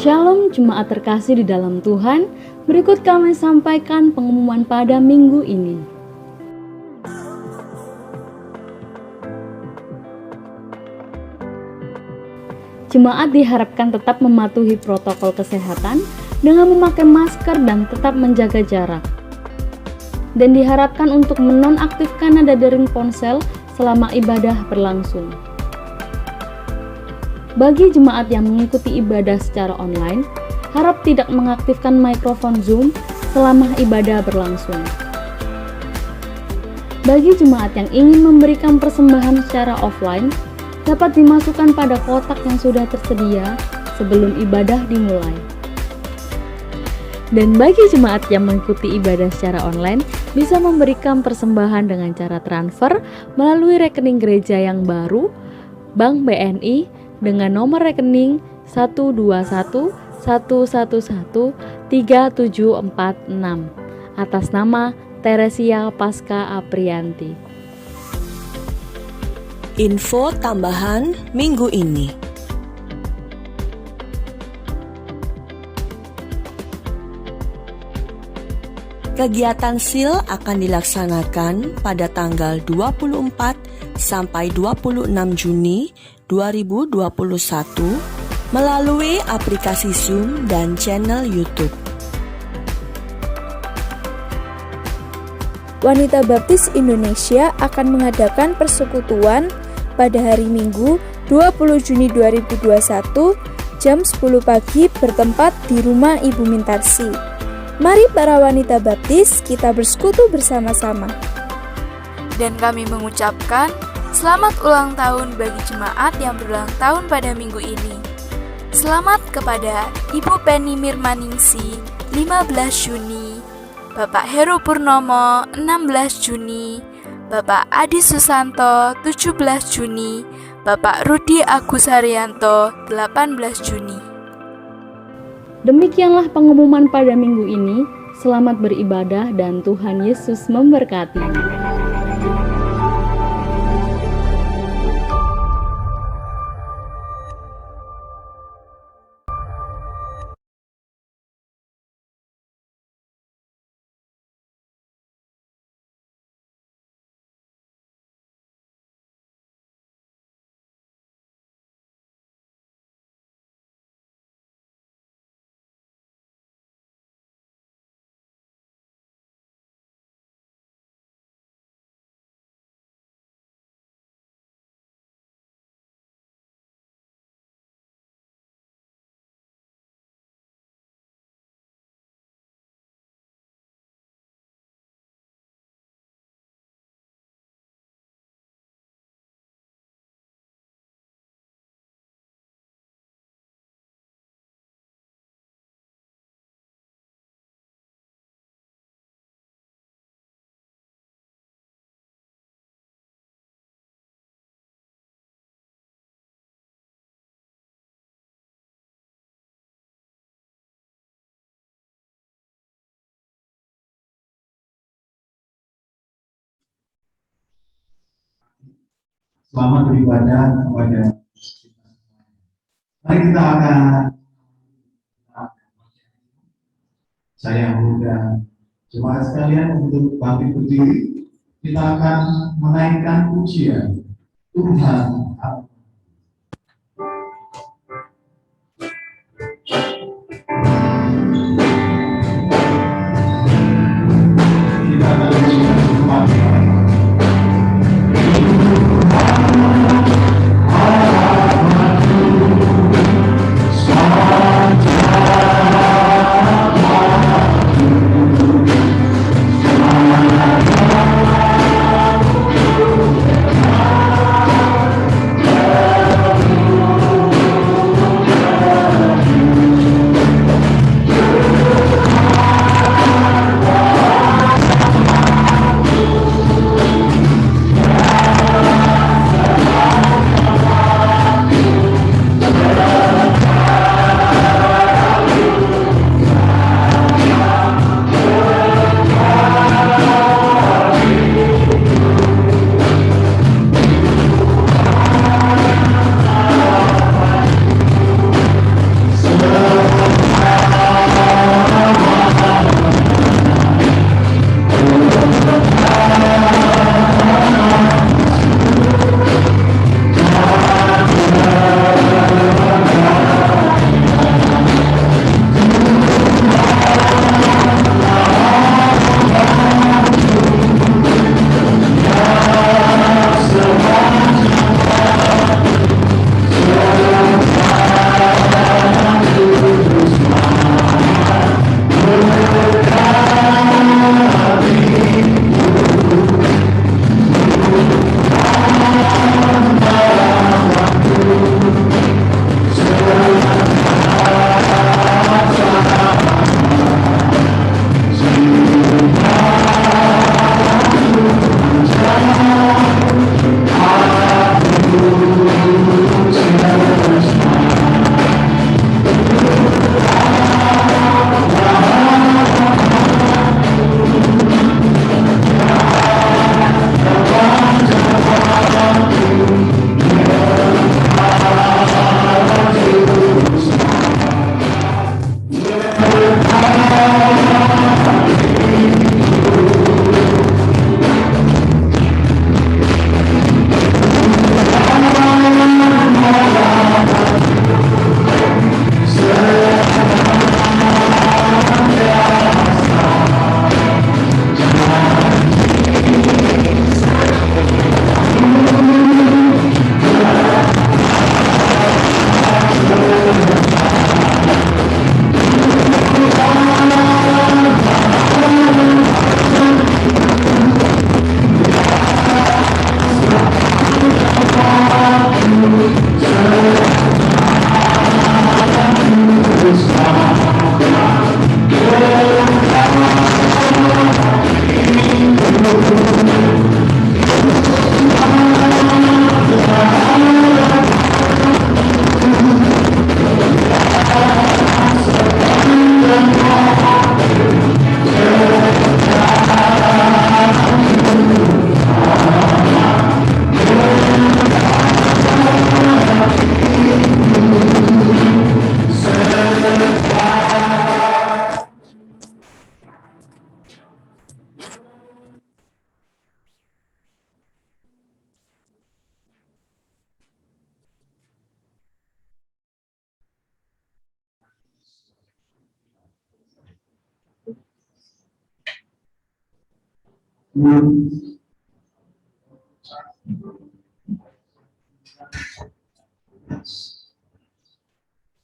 Shalom jemaat terkasih di dalam Tuhan, berikut kami sampaikan pengumuman pada minggu ini. Jemaat diharapkan tetap mematuhi protokol kesehatan dengan memakai masker dan tetap menjaga jarak. Dan diharapkan untuk menonaktifkan nada dering ponsel selama ibadah berlangsung. Bagi jemaat yang mengikuti ibadah secara online, harap tidak mengaktifkan mikrofon Zoom selama ibadah berlangsung. Bagi jemaat yang ingin memberikan persembahan secara offline, dapat dimasukkan pada kotak yang sudah tersedia sebelum ibadah dimulai. Dan bagi jemaat yang mengikuti ibadah secara online, bisa memberikan persembahan dengan cara transfer melalui rekening gereja yang baru, Bank BNI, dengan nomor rekening 121111376 atas nama Teresia Pasca Aprianti. Info tambahan minggu ini. Kegiatan SIL akan dilaksanakan pada tanggal 24 sampai 26 Juni 2021 melalui aplikasi Zoom dan channel YouTube. Wanita Baptis Indonesia akan mengadakan persekutuan pada hari Minggu 20 Juni 2021 jam 10 pagi bertempat di rumah Ibu Mintarsi. Mari para wanita baptis kita bersekutu bersama-sama. Dan kami mengucapkan selamat ulang tahun bagi jemaat yang berulang tahun pada minggu ini. Selamat kepada Ibu Penny Mirmaningsi 15 Juni, Bapak Heru Purnomo 16 Juni, Bapak Adi Susanto 17 Juni, Bapak Rudi Agus Haryanto 18 Juni. Demikianlah pengumuman pada minggu ini. Selamat beribadah dan Tuhan Yesus memberkati. Selamat beribadah kepada kita. Mari kita akan saya muda jemaat sekalian untuk bangkit berdiri. Kita akan menaikkan pujian Tuhan. Kita akan pujian Tuhan.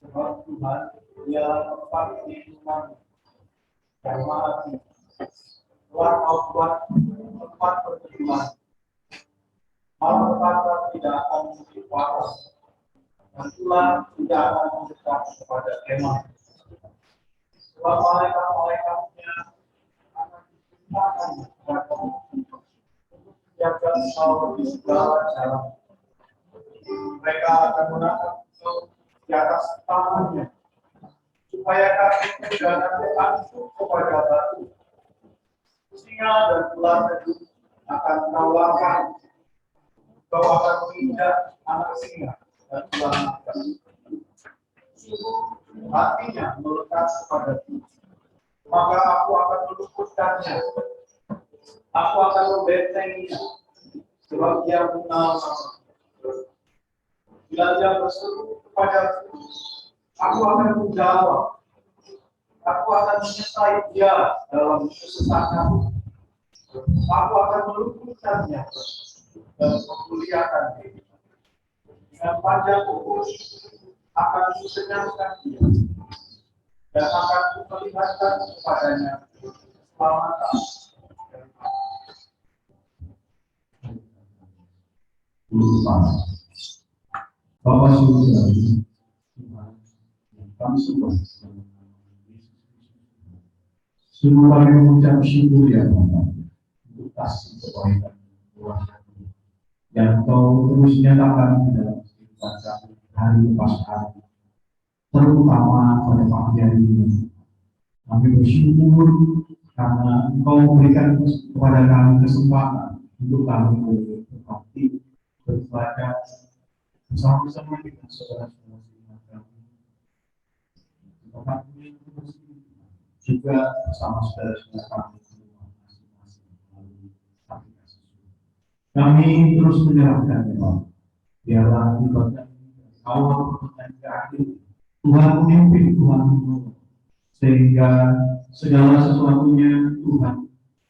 Sebab Tuhan, Dia tempat perlindungan yang maha tinggi. Tuhan mau buat tempat perlindungan. Malapetaka tidak akan menjadi waras, dan Tuhan tidak akan mendekat kepada kemah. Sebab malaikat-malaikatnya akan ditimpakan kepada untuk menjaga engkau di segala jalan. Mereka akan menatap engkau di atas tangannya, supaya kaki jangan terangkut kepada batu. Singa dan ular hidup akan kau lawan. Kau akan menginjak anak singa dan ular naga. Sungguh hatinya melekat kepadaku, maka aku akan meluputkannya. Aku akan membentenginya, sebab dia mengenal namaku. Bila dia berseru kepadaku, aku akan menjawab. Aku akan menyertai dia dalam kesesakannya. Aku akan meluputkannya dan memuliakan dia. Dengan panjang umur akan kusenyapkan dia dan akan kuperlihatkan kepadanya keselamatan. Bapak Surga, Tuhan yang kami sembah, sungguh kami mengucap syukur ya Bapa untuk kasih kebaikan Tuhan yang Kau terus nyatakan di dalam kehidupan kami hari lepas hari, terutama pada pagi hari ini. Kami bersyukur karena Engkau memberikan kepada kami kesempatan untuk kami berbakti, beribadah bersama-sama dengan saudara-saudara kami. Tempat ini juga bersama saudara-saudara kami di rumah masing-masing melalui aplikasi Zoom. Kami terus menyerahkan ya Pak. Biarlah ibadah ini dari awal pertengahan ke akhir Tuhan memimpin, Tuhan menolong, sehingga segala sesuatunya Tuhan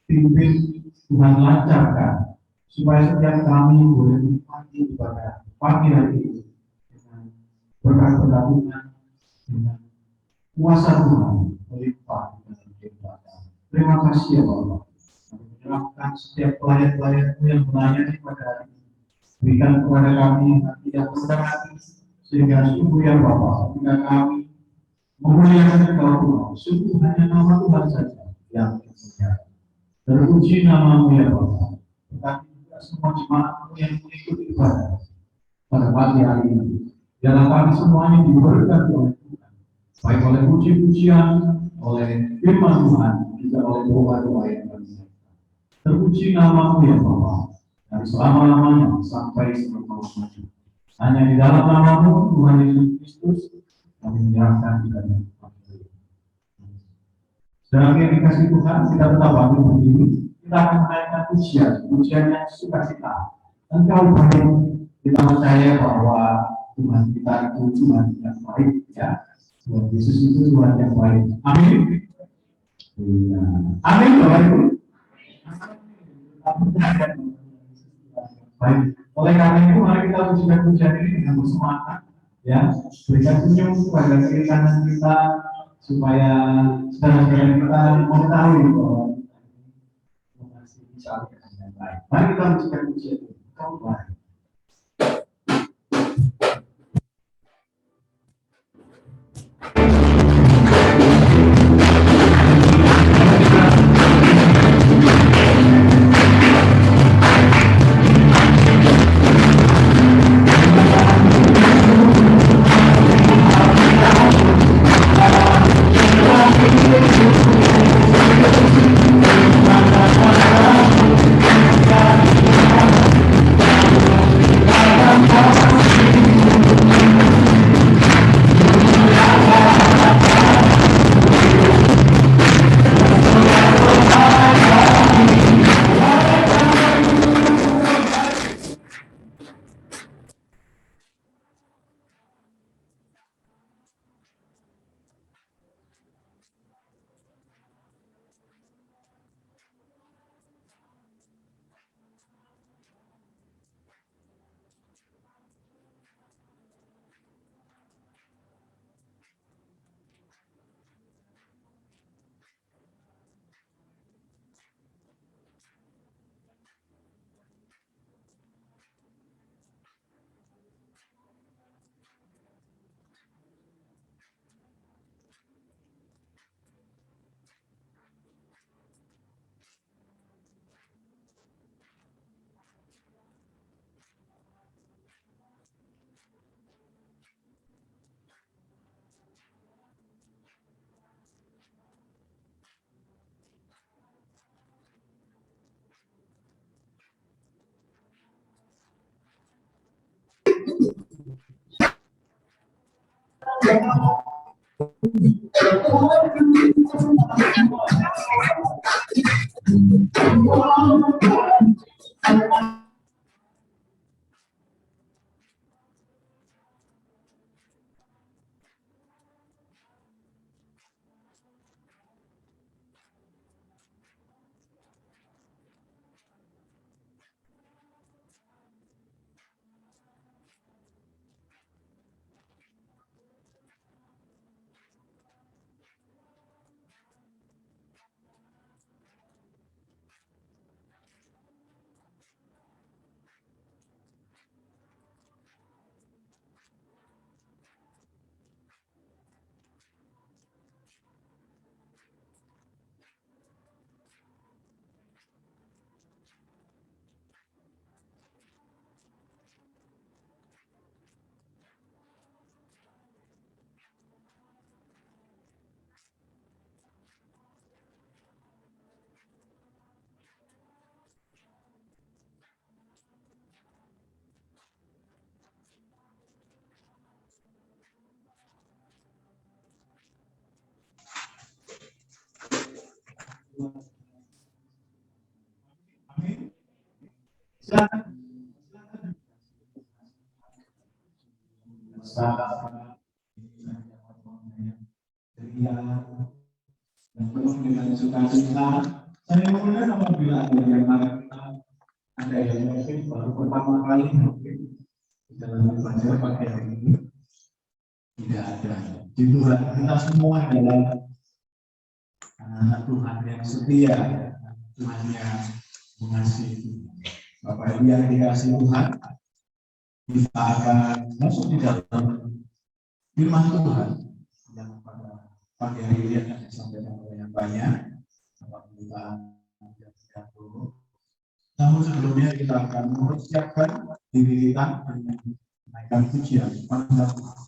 pimpin, Tuhan lancarkan, supaya setiap kami boleh menikmati ibadah pagi hari ini dengan berkat-berkat Tuhan, dengan kuasa Tuhan melimpah dalam kehidupan kami. Terima kasih ya Bapak. Kami menyerahkan setiap pelayan-pelayan-Mu yang melayani pada hari ini. Berikan kepada kami hati yang rendah hati, sehingga sungguh ya Bapak, ketika kami memuliakan Engkau Tuhan, sungguh hanya nama Tuhan saja yang dimuliakan. Terpuji nama-Mu ya Bapak. Tetapi juga semua jemaat-Mu yang mengikuti ibadah pada pagi hari ini. Biarlah kami semuanya diberkati oleh Tuhan, baik oleh puji-pujian, oleh firman Tuhan, juga oleh doa-doa yang kami. Terpuji nama-Mu ya Bapa, dari selama-lamanya sampai selama-lamanya. Hanya di dalam nama-Mu Tuhan Yesus Kristus kami menyerahkan ibadah pagi hari ini. Sedang yang dikasih Tuhan, kita tetap bangkit berdiri. Kita akan menaikkan pujian yang sukacita. Engkau baik. Kita percaya bahwa Tuhan kita itu Tuhan yang baik, ya. Tuhan Yesus itu Tuhan yang baik. Amin. Amin, Bapak Ibu. Baik. Oleh karena itu, mari kita pujian ini dengan bersemangat, ya. Berikan senyum kepada kiri kanan kita supaya saudara-saudara kita mengetahui bahwa kita masih bisa dengan baik. Mari kita pujian ini. Kau baik. Thank you. Dan penuh dengan sukacita. Saya kemudian apabila ada yang ada yang mungkin baru pertama kali mungkin dalam belajar pakai ini tidak ada. Di Tuhan kita semua adalah anak Tuhan yang setia, Tuhan yang mengasihi. Bapak Ibu yang dikasihi Tuhan, kita akan masuk di dalam firman Tuhan yang pada pagi hari ini akan disampaikan oleh yang banyak. Kita dulu. Namun sebelumnya kita akan mempersiapkan diri kita dengan menaikkan pujian pada Tuhan.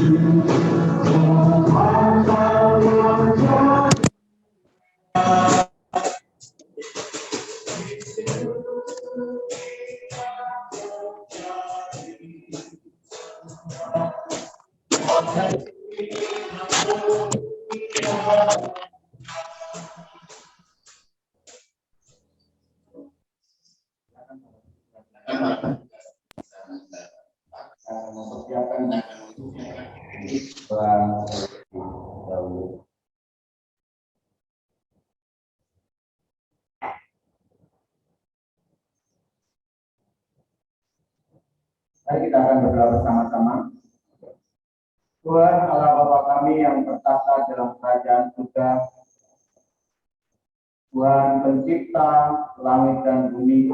Mempersiapkan dahulu. Mari kita akan berdoa bersama-sama. Tuhan Allah Bapa kami yang bertata dalam kerajaan surga, Tuhan pencipta langit dan bumi,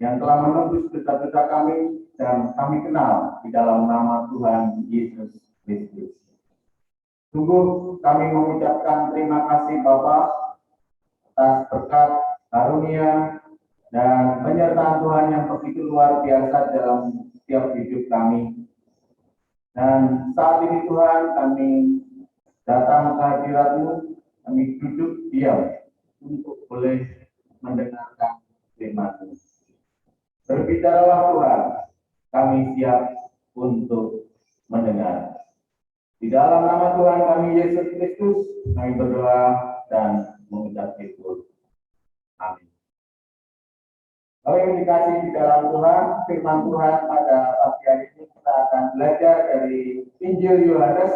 yang telah menembus dosa-dosa kami dan kami kenal di dalam nama Tuhan Yesus Kristus. Sungguh kami mengucapkan terima kasih Bapa atas berkat karunia dan penyertaan Tuhan yang begitu luar biasa dalam setiap hidup kami. Dan saat ini Tuhan kami datang ke hadirat-Mu, kami duduk diam untuk boleh mendengarkan firman-Mu. Berbicaralah Tuhan, kami siap untuk mendengar. Di dalam nama Tuhan kami Yesus Kristus, kami berdoa dan mengucap syukur. Amin. Kalau yang dikasih di dalam Tuhan, firman Tuhan pada pagi hari ini kita akan belajar dari Injil Yohanes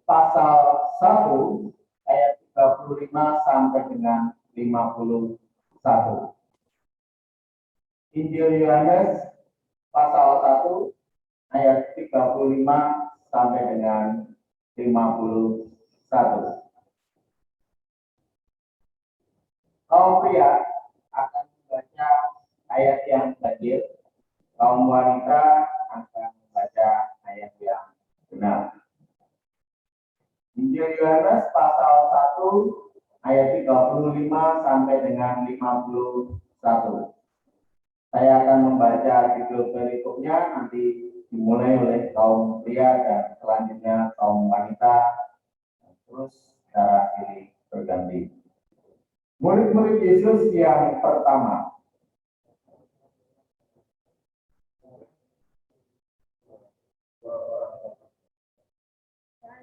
pasal 1 ayat 35 sampai dengan 51. Injil Yohanes pasal 1 ayat 35 sampai dengan 51. Kaum pria akan membaca ayat yang ganjil, kaum wanita akan membaca ayat yang benar. Injil Yohanes pasal 1 ayat 35 sampai dengan 51. Saya akan membaca judul berikutnya, nanti dimulai oleh kaum pria dan selanjutnya kaum wanita, terus secara silih berganti. Murid-murid Yesus yang pertama.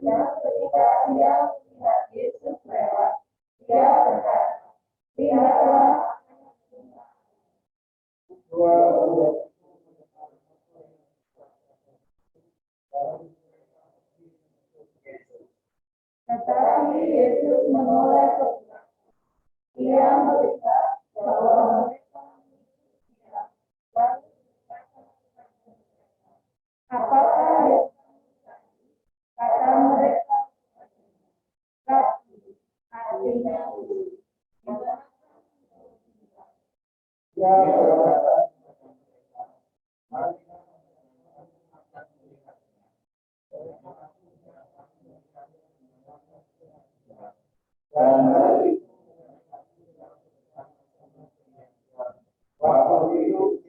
Ketika dia melihat Yesus lewat, dia berkata, "Lihatlah." Tetapi Yesus menoleh ke belakang. Dia melihat bahwa mereka tidak lalu berkata, "Apakah yang kata mereka?" Tapi artinya Ya, berkata, dan waktu itu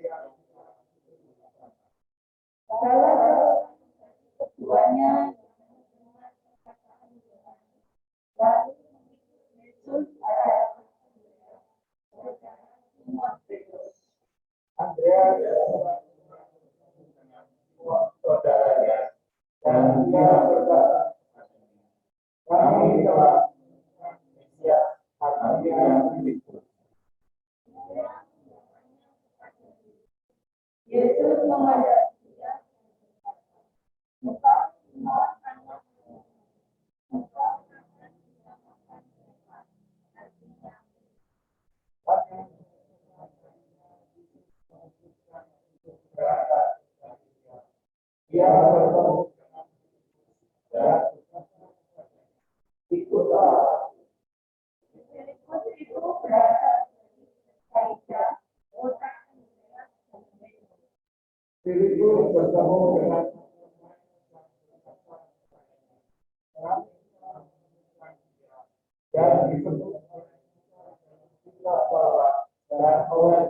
salah satu keduanya lalu Yesus ada Andreas saudaranya, dan dia berkata, kami telah Mesias artinya Kristus. Yesus memandang dia, "Engkau semua anak, engkau akan disamakan Tuhan." Artinya Dia bertemu dan ikutlah. Filipus itu berasal dari Bethsaida, kota Andreas dan Petrus. Filipus bertemu dengan dan disebut bahwa dan oleh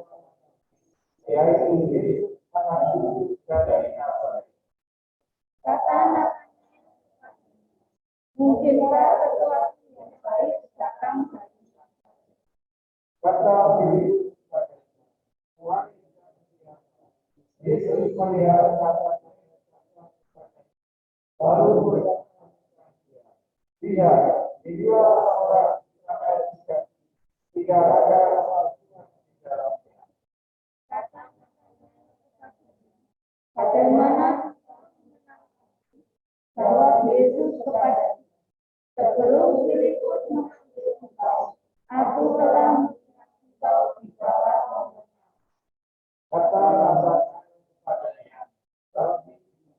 yaitu Yesus anak Yusuf dari Nazaret. Katakanlah, mungkinkah sesuatu yang baik datang dari Kata Filippus, Tuhan Yesus melihat kata lalu berkata, tidak, dia orang kata tidak ada di dalamnya. bagaimana jawab Yesus kepada sebelum Filipus memanggil engkau, aku telah melihat engkau di bawah pohon. Kata Nabi kepadanya, tapi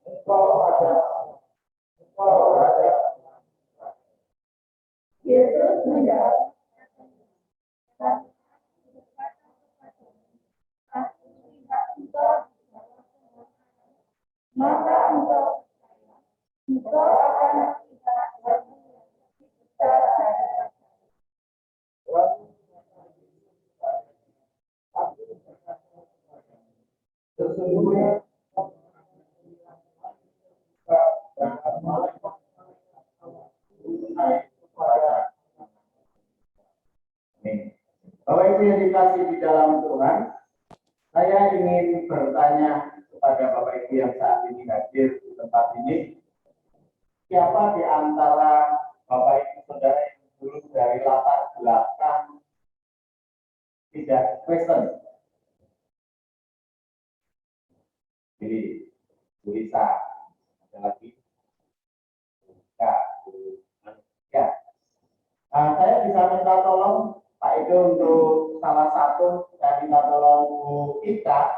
engkau ada. Yesus menjawab, aku melihat engkau di bawah pohon, maka engkau akan melihat Aku yang lebih besar daripada Sesungguhnya Bapak Ibu yang dikasih di dalam Tuhan, saya ingin bertanya kepada Bapak Ibu yang saat ini hadir di tempat ini, siapa di antara Bapak Ibu Saudara yang dulu dari latar belakang tidak Kristen? Jadi, Bu Lisa, ada lagi, ya, ya. Saya bisa minta tolong Pak Edo untuk salah satu, saya minta tolong Bu Ika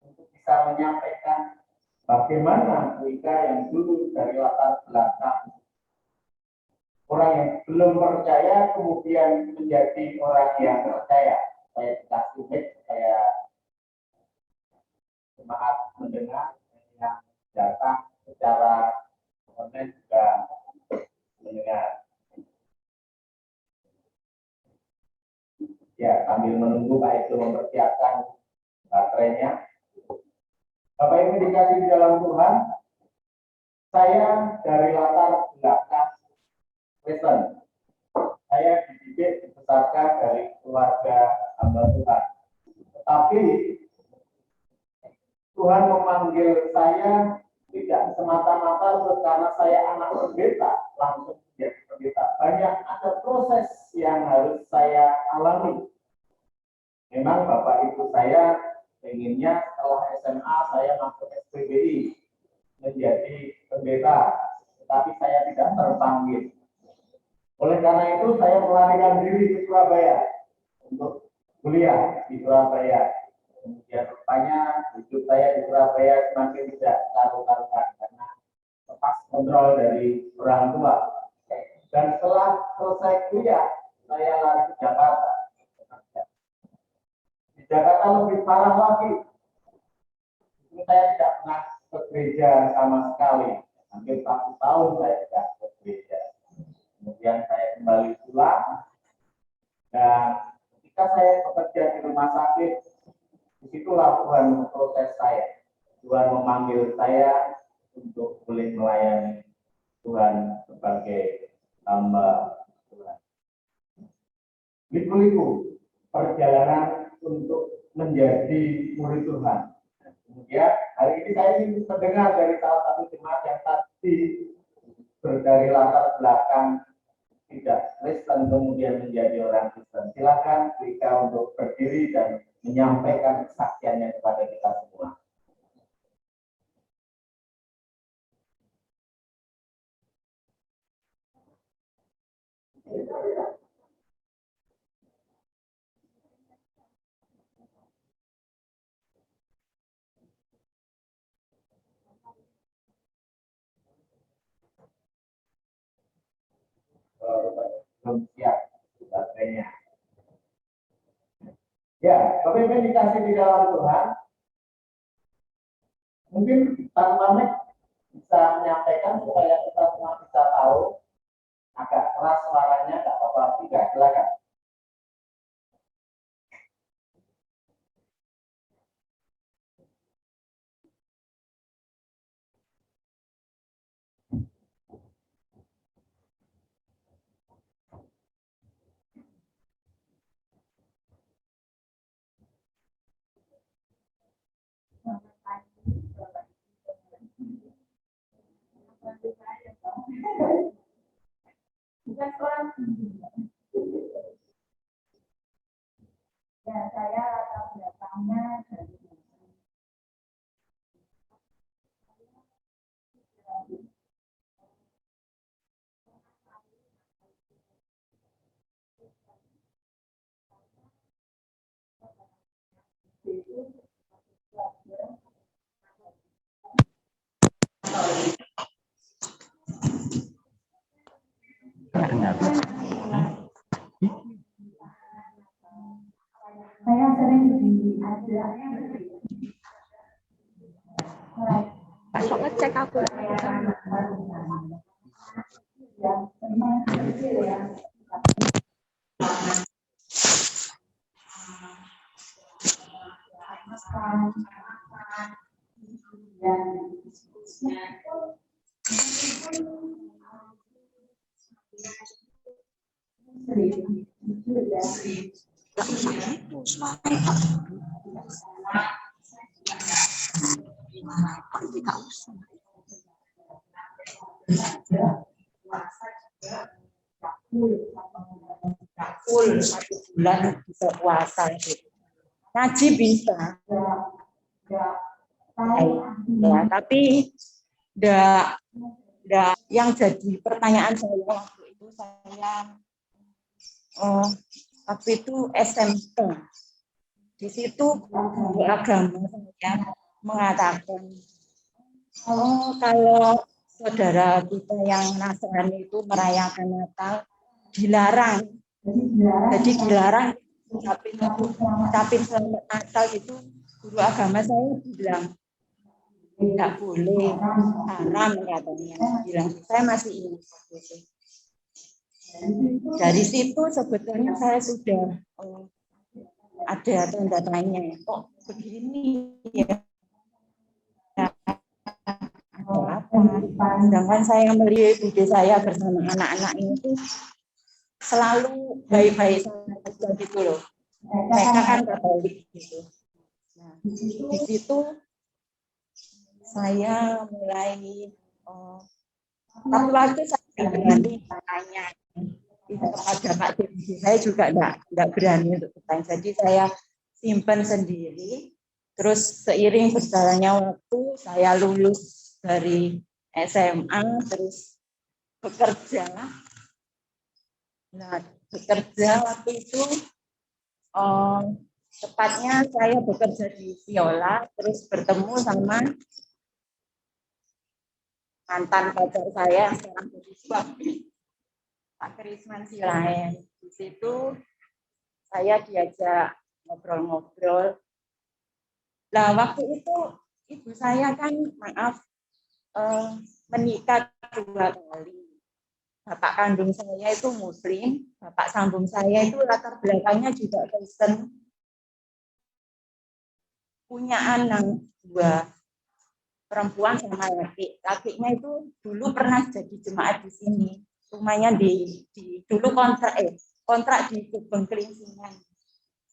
untuk bisa menyampaikan bagaimana Bu Ika yang dulu dari latar belakang orang yang belum percaya kemudian menjadi orang yang percaya. Saya dikasih mic, saya jemaat mendengar yang datang secara online juga mendengar. Ya, sambil menunggu Pak Edo mempersiapkan baterainya. Bapak Ibu dikasih di dalam Tuhan, saya dari latar belakang Kristen. Saya dididik dibesarkan dari keluarga hamba Tuhan. Tetapi Tuhan memanggil saya tidak semata-mata karena saya anak pendeta, langsung menjadi pendeta. Banyak ada proses yang harus saya alami. Memang Bapak Ibu saya inginnya setelah SMA saya masuk SPBI menjadi pendeta, tetapi saya tidak terpanggil. Oleh karena itu saya melarikan diri ke Surabaya untuk kuliah di Surabaya. Kemudian rupanya hidup saya di Surabaya semakin tidak karu-karuan karena lepas kontrol dari orang tua. Dan setelah selesai kuliah, saya lari ke Jakarta. Di Jakarta lebih parah lagi. Ini saya tidak pernah ke gereja sama sekali. Hampir 1 tahun saya tidak ke gereja. Kemudian saya kembali pulang. Dan ketika saya bekerja di rumah sakit, disitulah Tuhan memproses saya. Tuhan memanggil saya untuk boleh melayani Tuhan sebagai hamba Tuhan. Liku-liku perjalanan untuk menjadi murid Tuhan. Kemudian hari ini saya ingin mendengar dari salah satu jemaat yang tadi dari latar belakang tidak Kristen kemudian menjadi orang Kristen. Silakan Rika untuk berdiri dan menyampaikan kesaksiannya kepada kita semua. Belum siap baterainya. Ya, Bapak Ibu dikasih di dalam Tuhan. Mungkin tanpa mic bisa menyampaikan supaya kita semua bisa tahu. Agak keras suaranya, tidak apa-apa. Tidak, silakan. Bukan orang ya, saya latar belakangnya dari saya sering diajak Sok ngecek aku. yang memang kecil ya. Full 1 bulan bisa puasa gitu. Ngaji bisa. Ya, tapi yang jadi pertanyaan saya waktu itu waktu itu SMP. Di situ guru agama saya mengatakan, kalau saudara kita yang Nasrani itu merayakan Natal dilarang. Jadi dilarang ucapin selamat Natal itu, guru agama saya bilang tidak boleh, haram katanya. Bilang saya masih ingat itu. Dari situ sebetulnya saya sudah ada tanda tanya, kok begini ya? Ada apa? Sedangkan saya melihat ide saya bersama anak-anak itu selalu baik-baik saja gitu loh. Mereka kan Katolik gitu. Nah, di situ saya mulai tapi waktu saya tidak berani tanya kepada Pak Dewi, saya juga tidak berani untuk bertanya. Jadi saya simpan sendiri. Terus seiring berjalannya waktu, saya lulus dari SMA, terus bekerja. Nah, bekerja waktu itu, tepatnya saya bekerja di Viola, terus bertemu sama mantan pacar saya, sekarang jadi suami, Pak Krisman Silaen. Di situ saya diajak ngobrol-ngobrol. Nah, waktu itu ibu saya kan, maaf, menikah 2 kali. Bapak kandung saya itu Muslim, bapak sambung saya itu latar belakangnya juga Kristen. Punya anak 2, perempuan sama laki. Lakinya itu dulu pernah jadi jemaat di sini. Rumahnya dulu kontrak di Kebun Kelincingan,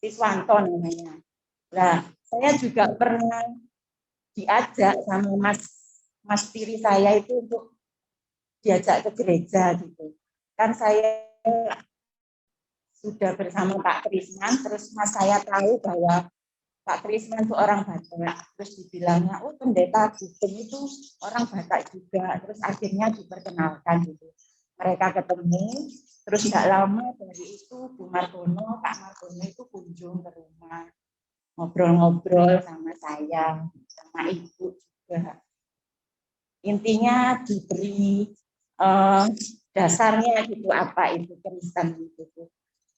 Siswanto namanya. Nah, saya juga pernah diajak sama mas tiri saya itu untuk diajak ke gereja gitu. Kan saya sudah bersama Pak Krisman, terus mas saya tahu bahwa Pak Krisman itu orang Batak, terus dibilangnya, oh pendeta Gugeng itu orang Batak juga, terus akhirnya diperkenalkan gitu. Mereka ketemu, terus tidak lama dari itu Bu Margono, Pak Margono itu kunjung ke rumah, ngobrol-ngobrol sama saya, sama ibu juga. Intinya diberi dasarnya gitu, apa itu Kristen gitu.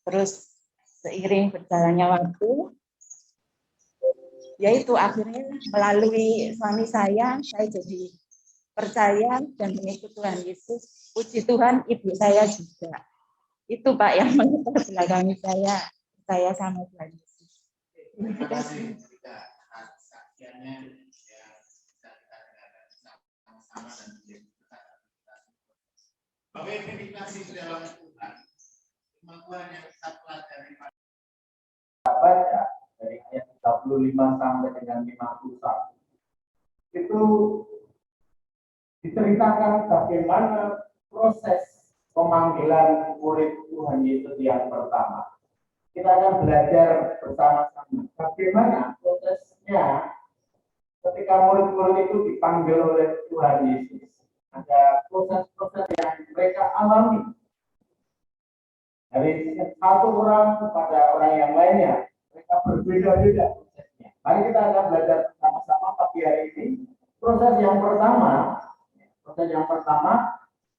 Terus seiring berjalannya waktu, yaitu akhirnya melalui suami saya jadi percaya dan mengikut Tuhan Yesus. Puji Tuhan, ibu saya juga. Itu Pak yang melatar belakangi saya sama Tuhan Yesus. Terima kasih. Saksiannya ya bisa kita dengarkan sama-sama dan Bapak Ibu dikasih di dalam Tuhan, kemampuan yang kita pelajari baca dari ayat 35 sampai dengan 51 itu diceritakan bagaimana proses pemanggilan murid Tuhan Yesus yang pertama. Kita akan belajar bersama-sama bagaimana prosesnya ketika murid-murid itu dipanggil oleh Tuhan Yesus. Ada proses-proses yang mereka alami dari satu orang kepada orang yang lainnya. Mereka berbeda-beda prosesnya. Mari kita akan belajar bersama-sama pagi hari ini. Proses yang pertama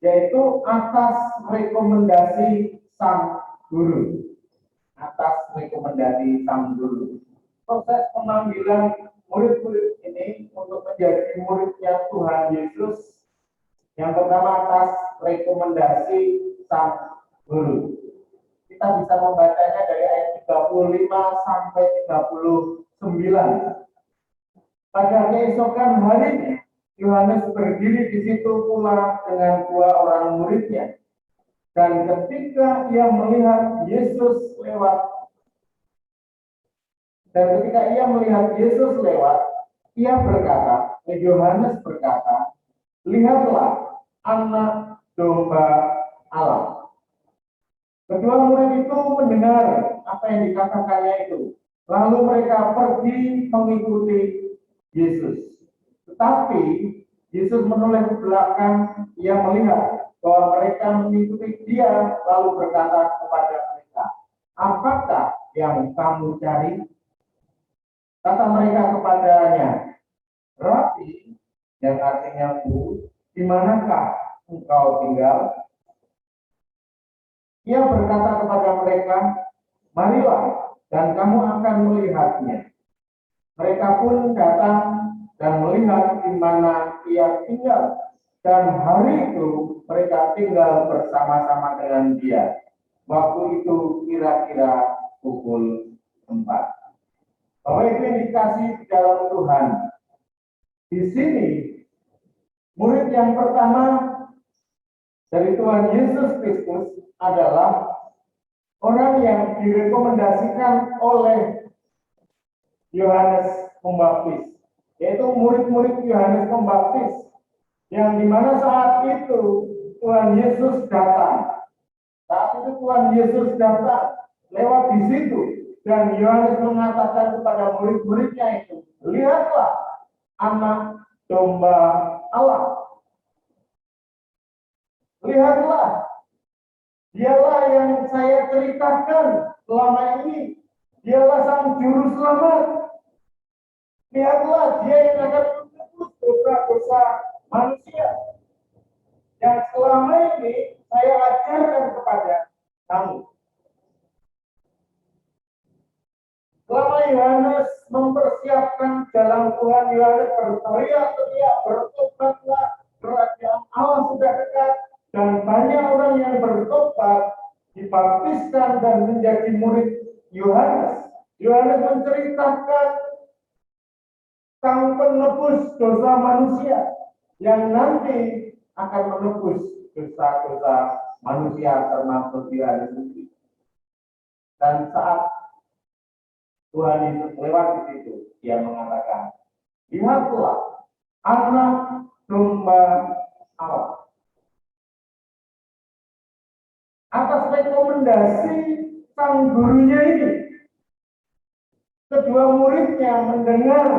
yaitu atas rekomendasi sang guru. Atas rekomendasi sang guru. Proses pemanggilan murid-murid ini untuk menjadi muridnya Tuhan Yesus yang pertama atas rekomendasi sang guru. Kita bisa membacanya dari ayat 35 sampai 39. Pada keesokan harinya, Yohanes berdiri di situ pula dengan dua orang muridnya. Dan ketika ia melihat Yesus lewat, ia berkata, Yohanes berkata, lihatlah anak domba Allah. Kedua murid itu mendengar apa yang dikatakannya itu. Lalu mereka pergi mengikuti Yesus. Tetapi Yesus menoleh ke belakang, ia melihat bahwa mereka mengikuti dia, lalu berkata kepada mereka, apakah yang kamu cari? Kata mereka kepadanya, Rabi, yang artinya guru, di manakah engkau tinggal? Ia berkata kepada mereka, marilah dan kamu akan melihatnya. Mereka pun datang dan melihat di mana ia tinggal. Dan hari itu mereka tinggal bersama-sama dengan dia. Waktu itu kira-kira pukul 4. Bahwa itu indikasi di dalam Tuhan. Di sini, murid yang pertama dari Tuhan Yesus Kristus adalah orang yang direkomendasikan oleh Yohanes Pembaptis, yaitu murid-murid Yohanes Pembaptis, yang dimana saat itu Tuhan Yesus datang. Saat itu Tuhan Yesus datang lewat di situ, dan Yohanes mengatakan kepada murid-muridnya itu, lihatlah anak domba Allah. Lihatlah, dialah yang saya ceritakan selama ini. Dialah sang juru selamat. Lihatlah, dia yang akan menebus dosa-dosa manusia. Yang selama ini saya ajarkan kepada kamu. Selama Yohanes mempersiapkan jalan Tuhan, Yohanes berteriak-teriak, bertobatlah, kerajaan Allah sudah dekat. Dan banyak orang yang bertobat, dibaptiskan dan menjadi murid Yohanes. Yohanes menceritakan sang penebus dosa manusia yang nanti akan menebus dosa-dosa manusia termasuk Yohanes sendiri. Dan saat Tuhan Yesus lewat di situ, dia mengatakan, lihatlah anak domba Allah. Atas rekomendasi sang gurunya ini, kedua muridnya mendengar,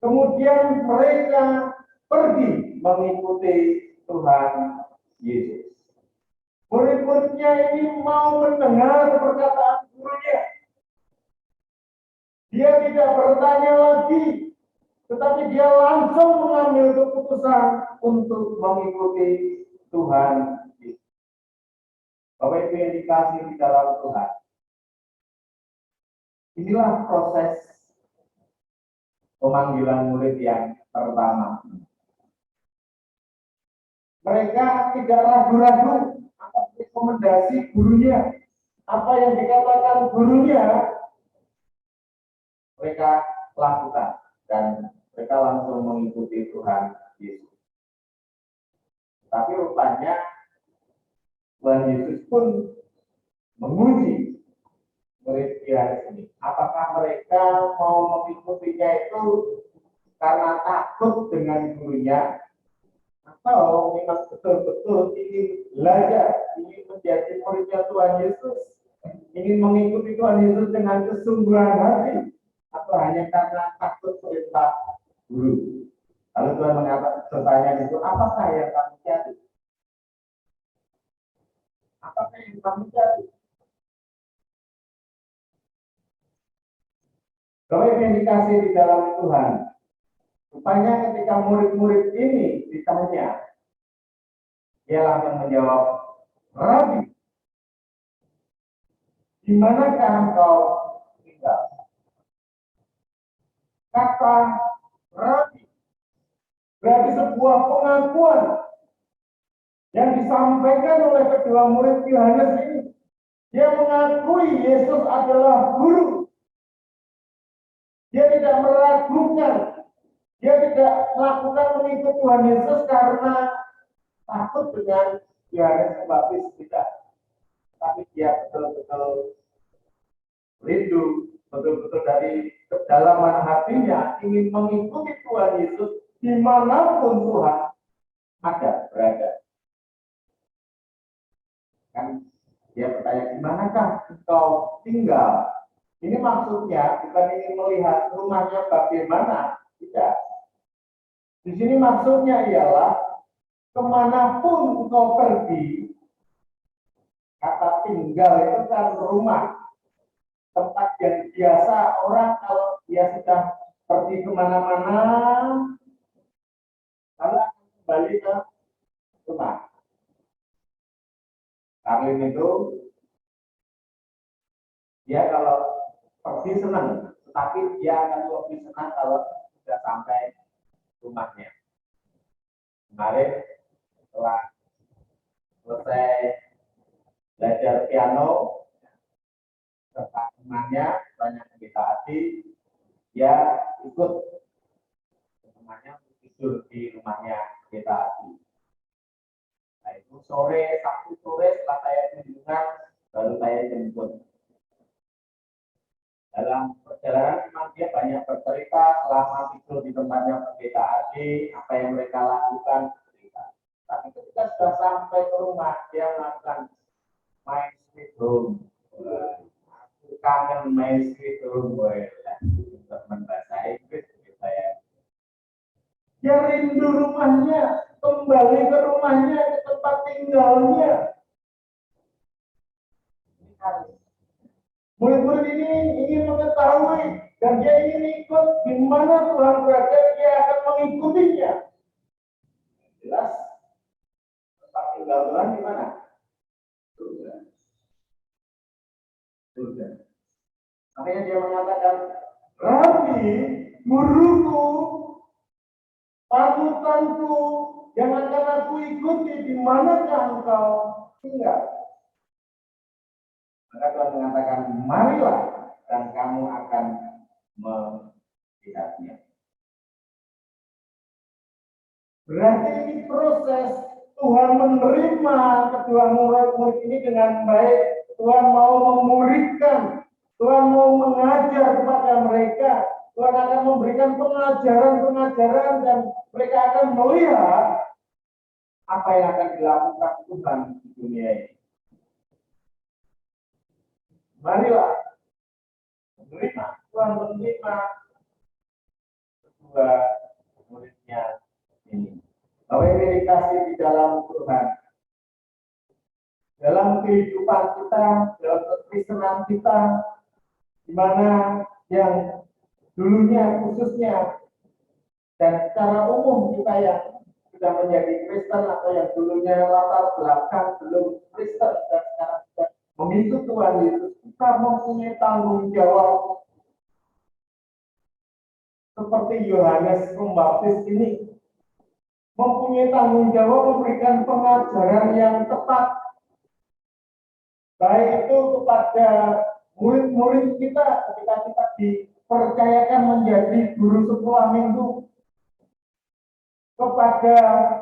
kemudian mereka pergi mengikuti Tuhan Yesus. Murid-muridnya ini mau mendengar perkataan gurunya. Dia tidak bertanya lagi, tetapi dia langsung mengambil keputusan untuk mengikuti Tuhan Yesus. Bahwa itu indikasi di dalam Tuhan. Inilah proses pemanggilan murid yang pertama. Mereka tidak ragu-ragu atas rekomendasi gurunya. Apa yang dikatakan gurunya, mereka lakukan. Dan mereka langsung mengikuti Tuhan Yesus. Tapi rupanya Tuhan Yesus pun menguji murid Yohanes ini. Apakah mereka mau mengikutinya itu karena takut dengan gurunya, atau memang betul-betul ingin belajar, ingin menjadi muridnya Tuhan Yesus, ingin mengikuti Tuhan Yesus dengan kesungguhan hati, atau hanya karena takut perintah guru. Lalu Tuhan mengatakan bertanya itu, apakah yang kamu cari? Apakah yang kamu cari? Kalau yang dikasih di dalam Tuhan, rupanya ketika murid-murid ini ditanya, dia langsung menjawab, Rabi, di manakah engkau tinggal? Kata Rabi berarti sebuah pengakuan yang disampaikan oleh kedua murid Yohanes ini. Dia mengakui Yesus adalah guru. Dia tidak meragukan, dia tidak melakukan mengikut Tuhan Yesus karena takut dengan Yohanes Pembaptis, tidak. Tapi dia betul-betul rindu, betul-betul dari kedalaman hatinya ingin mengikuti Tuhan Yesus dimanapun Tuhan ada berada. Kan dia bertanya, di manakah engkau tinggal? Ini maksudnya bukan ingin melihat rumahnya bagaimana, tidak. Di sini maksudnya ialah kemanapun engkau pergi, kata tinggal itu kan rumah, tempat yang biasa orang kalau dia sudah pergi kemana-mana, lalu akan kembali ke rumah. Karlin itu dia kalau pergi senang, tetapi dia akan lebih senang kalau sudah sampai rumahnya. Kemarin setelah selesai belajar piano serta temannya banyak kita hati, dia ikut temannya tidur di rumahnya kita hati. Nah itu sore, Sabtu sore setelah saya kunjungan baru saya jemput. Dalam perjalanan memang dia banyak bercerita selama tidur di tempatnya pendeta Adi, apa yang mereka lakukan. Tapi ketika sudah sampai ke rumah, dia mengatakan, my sweet home. Aku kangen my sweet home. Teman bahasa Inggris saya. Dia rindu rumahnya, kembali ke rumahnya, ke tempat tinggalnya. Murid-murid ini ingin mengetahui dan dia ingin ikut di mana Tuhan berada, dia akan mengikutinya. Jelas, tempat tinggal Tuhan di mana? Surga. Surga. Makanya dia mengatakan, Rabi, guruku, panutanku, yang akan aku ikuti, di manakah engkau tinggal? Maka Tuhan mengatakan, marilah dan kamu akan melihatnya. Berarti ini proses Tuhan menerima kedua murid ini dengan baik. Tuhan mau memuridkan, Tuhan mau mengajar kepada mereka. Tuhan akan memberikan pengajaran-pengajaran dan mereka akan melihat apa yang akan dilakukan Tuhan di dunia ini. Marilah menerima, Tuhan menerima kedua muridnya ini. Bahwa ini dikasih di dalam Tuhan. Dalam kehidupan kita, dalam kekristenan kita, di mana yang dulunya khususnya dan secara umum kita yang sudah menjadi Kristen atau yang dulunya latar belakang belum Kristen dan sekarang sudah mengikut Tuhan Yesus, kita mempunyai tanggung jawab seperti Yohanes Pembaptis ini, mempunyai tanggung jawab memberikan pengajaran yang tepat, baik itu kepada murid-murid kita ketika kita dipercayakan menjadi guru sekolah minggu, kepada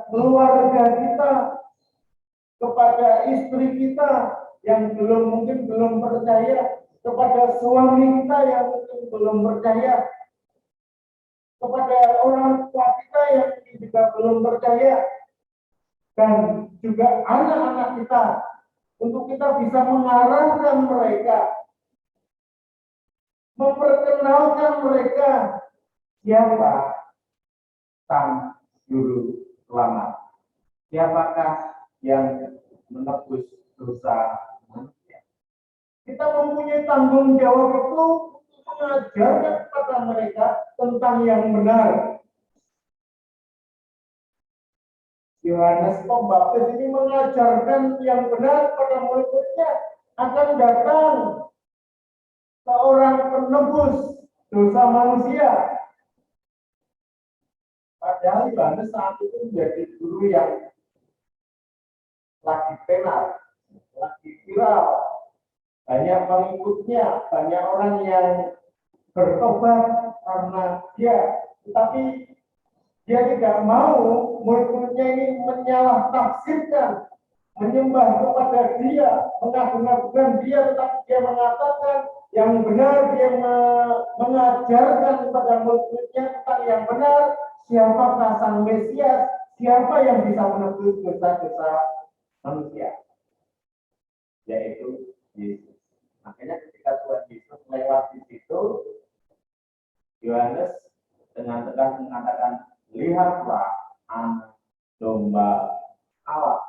keluarga kita, kepada istri kita yang mungkin belum percaya, kepada suami kita yang mungkin belum percaya, kepada orang tua kita yang juga belum percaya, dan juga anak-anak kita, untuk kita bisa mengarahkan mereka, memperkenalkan mereka siapa sang juru selamat, siapakah yang menebus dosa manusia. Kita mempunyai tanggung jawab itu untuk mengajarkan kepada mereka tentang yang benar. Yohanes Pembaptis ini mengajarkan yang benar pada murid-muridnya, akan datang seorang penebus dosa manusia. Padahal Yohanes saat itu menjadi guru yang lagi tenar, lagi viral, banyak pengikutnya, banyak orang yang bertobat karena dia, tetapi dia tidak mau murid-muridnya ini menyalah tafsirkan, menyembah kepada dia, mengagung-agungkan dia, tetapi dia mengatakan yang benar, dia mengajarkan kepada murid-muridnya tentang yang benar, siapakah sang Mesias, siapa yang bisa menebus dosa-dosa manusia, yaitu Yesus. Makanya ketika Tuhan Yesus lewat di situ, Yohanes dengan tegas mengatakan, lihatlah anak domba Allah.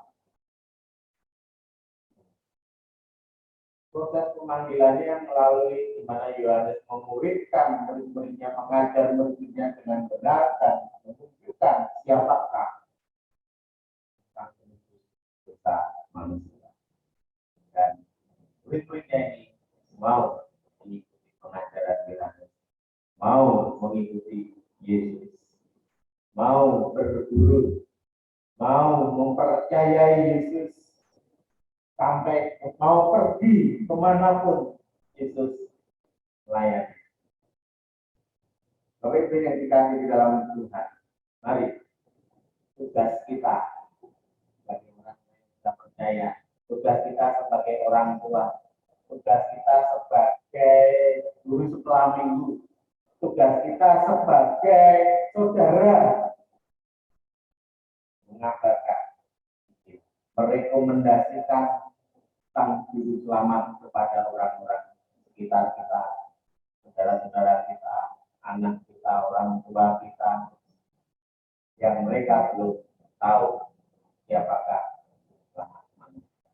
Proses pemanggilannya melalui di mana Yohanes memuridkan murid-muridnya, mengajar murid-muridnya dengan benar dan menunjukkan siapakah sang penebus dosa manusia. Dan murid-muridnya ini mau mengikuti pengajaran Yohanes, mau mengikuti Yesus, mau berguru, mau mempercayai Yesus, sampai mau pergi kemanapun Yesus melayani. Bapak Ibu yang dikasihi di dalam Tuhan, mari tugas kita sebagai orang yang kita percaya, tugas kita sebagai orang tua, tugas kita sebagai guru sekolah minggu, tugas kita sebagai saudara, mengabarkan, merekomendasikan sang juru selamat kepada orang-orang sekitar kita, saudara-saudara kita, anak kita, orang tua kita, yang mereka belum tahu siapakah selamat manusia.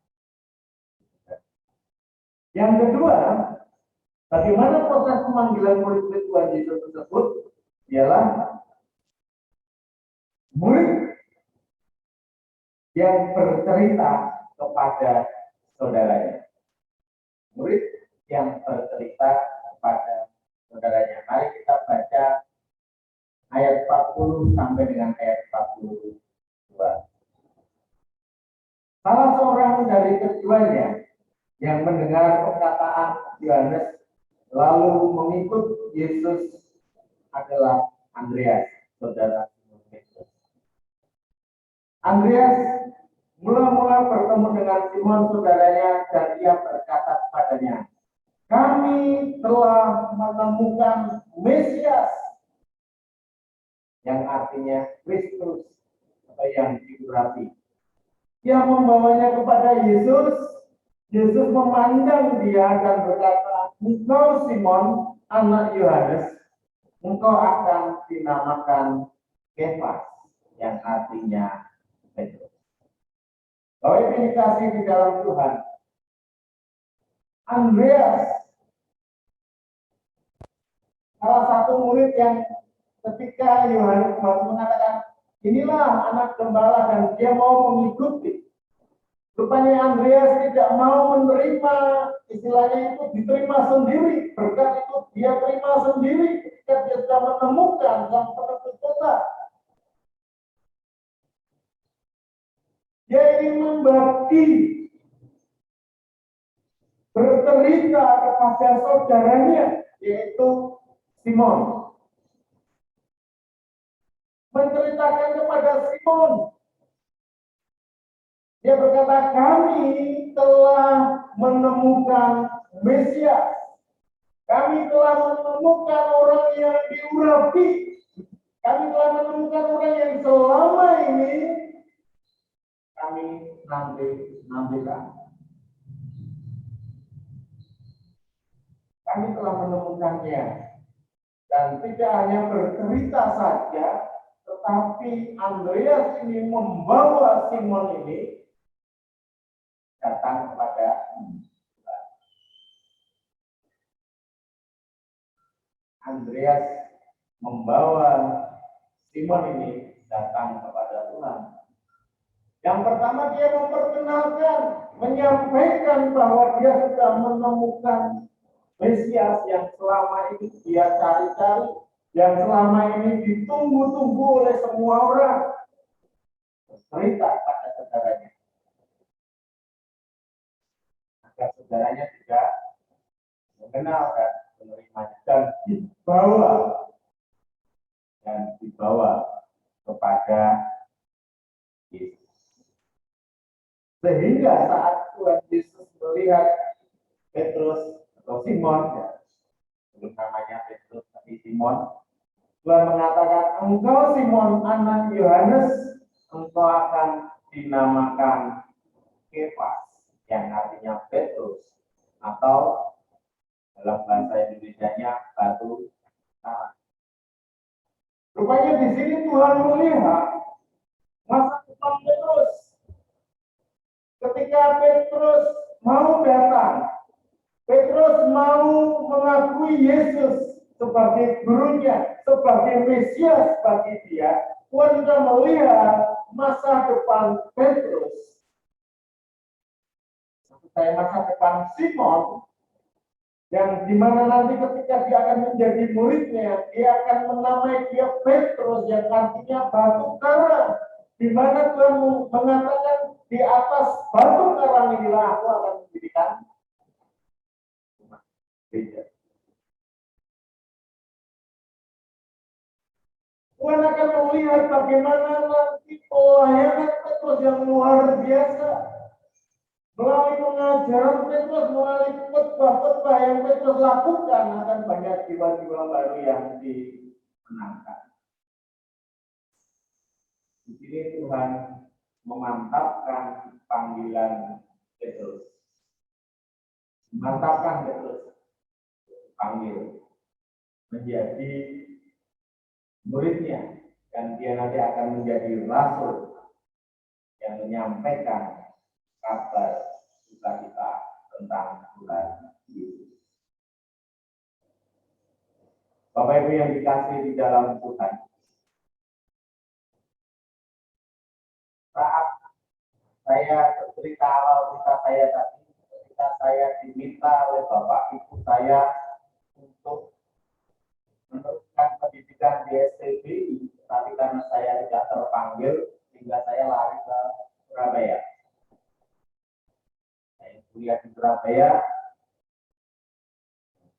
Yang kedua, bagaimana proses pemanggilan murid-murid Tuhan Yesus tersebut? Ialah murid yang bercerita kepada saudaranya. Murid yang bercerita kepada saudaranya. Mari kita baca ayat 40 sampai dengan ayat 42. Salah seorang dari keduanya yang mendengar perkataan Yohanes lalu mengikut Yesus adalah Andreas, saudara Simon Petrus. Andreas mula-mula bertemu dengan Simon saudaranya dan ia berkata kepadanya, kami telah menemukan Mesias, yang artinya Kristus atau yang diurapi. Ia membawanya kepada Yesus. Yesus memandang dia dan berkata, engkau Simon, anak Yohanes, engkau akan dinamakan Kefas, yang artinya Petrus. Bapak Ibu dikasih di dalam Tuhan, Andreas, salah satu murid yang ketika Yohanes mengatakan, inilah anak gembala dan dia mau mengikuti. Rupanya Andreas tidak mau menerima, istilahnya itu diterima sendiri. Berkat itu dia terima sendiri ketika dia sudah menemukan yang penebus dosa. Dia ingin membagi, bercerita kepada saudaranya, yaitu Simon. Menceritakan kepada Simon. Dia berkata, kami telah menemukan Mesias. Kami telah menemukan orang yang diurapi. Kami telah menemukan orang yang selama ini kami nantikan. Kami telah menemukannya. Dan tidak hanya bercerita saja, tetapi Andreas ini membawa Simon ini datang kepada Tuhan. Andreas membawa Simon ini datang kepada Tuhan. Yang pertama dia memperkenalkan, menyampaikan bahwa dia sudah menemukan Mesias yang selama ini dia cari-cari, yang selama ini ditunggu-tunggu oleh semua orang. Cerita pada saudaranya, agar saudaranya tidak mengenal dan menerimanya, dan dibawa kepada Yesus. Sehingga saat Tuhan Yesus melihat Petrus atau Simon, ya, belum namanya Petrus tapi Simon, Tuhan mengatakan, engkau Simon anak Yohanes, engkau akan dinamakan Kefas, yang artinya Petrus, atau dalam bahasa Indonesianya batu karang. Rupanya di sini Tuhan melihat masa depan Petrus. Ketika Petrus mau datang, Petrus mau mengakui Yesus sebagai gurunya, sebagai Mesias bagi dia. Tuhan sudah melihat masa depan Petrus. Saya masa depan Simon, yang dimana nanti ketika dia akan menjadi muridnya, dia akan menamai dia Petrus, yang artinya batu karang. Di mana Tuhan mengatakan di atas batu karang inilah aku akan mendirikan gereja. Tuhan akan melihat bagaimana nanti pelayanan Petrus yang luar biasa. Melalui pengajaran Petrus, melalui khotbah-khotbah yang Petrus lakukan, akan banyak jiwa-jiwa baru yang dimenangkan. Di sini Tuhan memantapkan panggilan Petrus. Memantapkan Petrus, panggil menjadi muridnya, dan dia nanti akan menjadi rasul yang menyampaikan kabar sukacita tentang Tuhan Yesus. Bapak Ibu yang dikasihi di dalam Tuhan, saat saya bercerita awal cerita saya tadi, ketika saya diminta oleh Bapak Ibu saya untuk meneruskan pendidikan di STBI, tapi karena saya tidak terpanggil, sehingga saya lari ke Surabaya. Saya kuliah di Surabaya,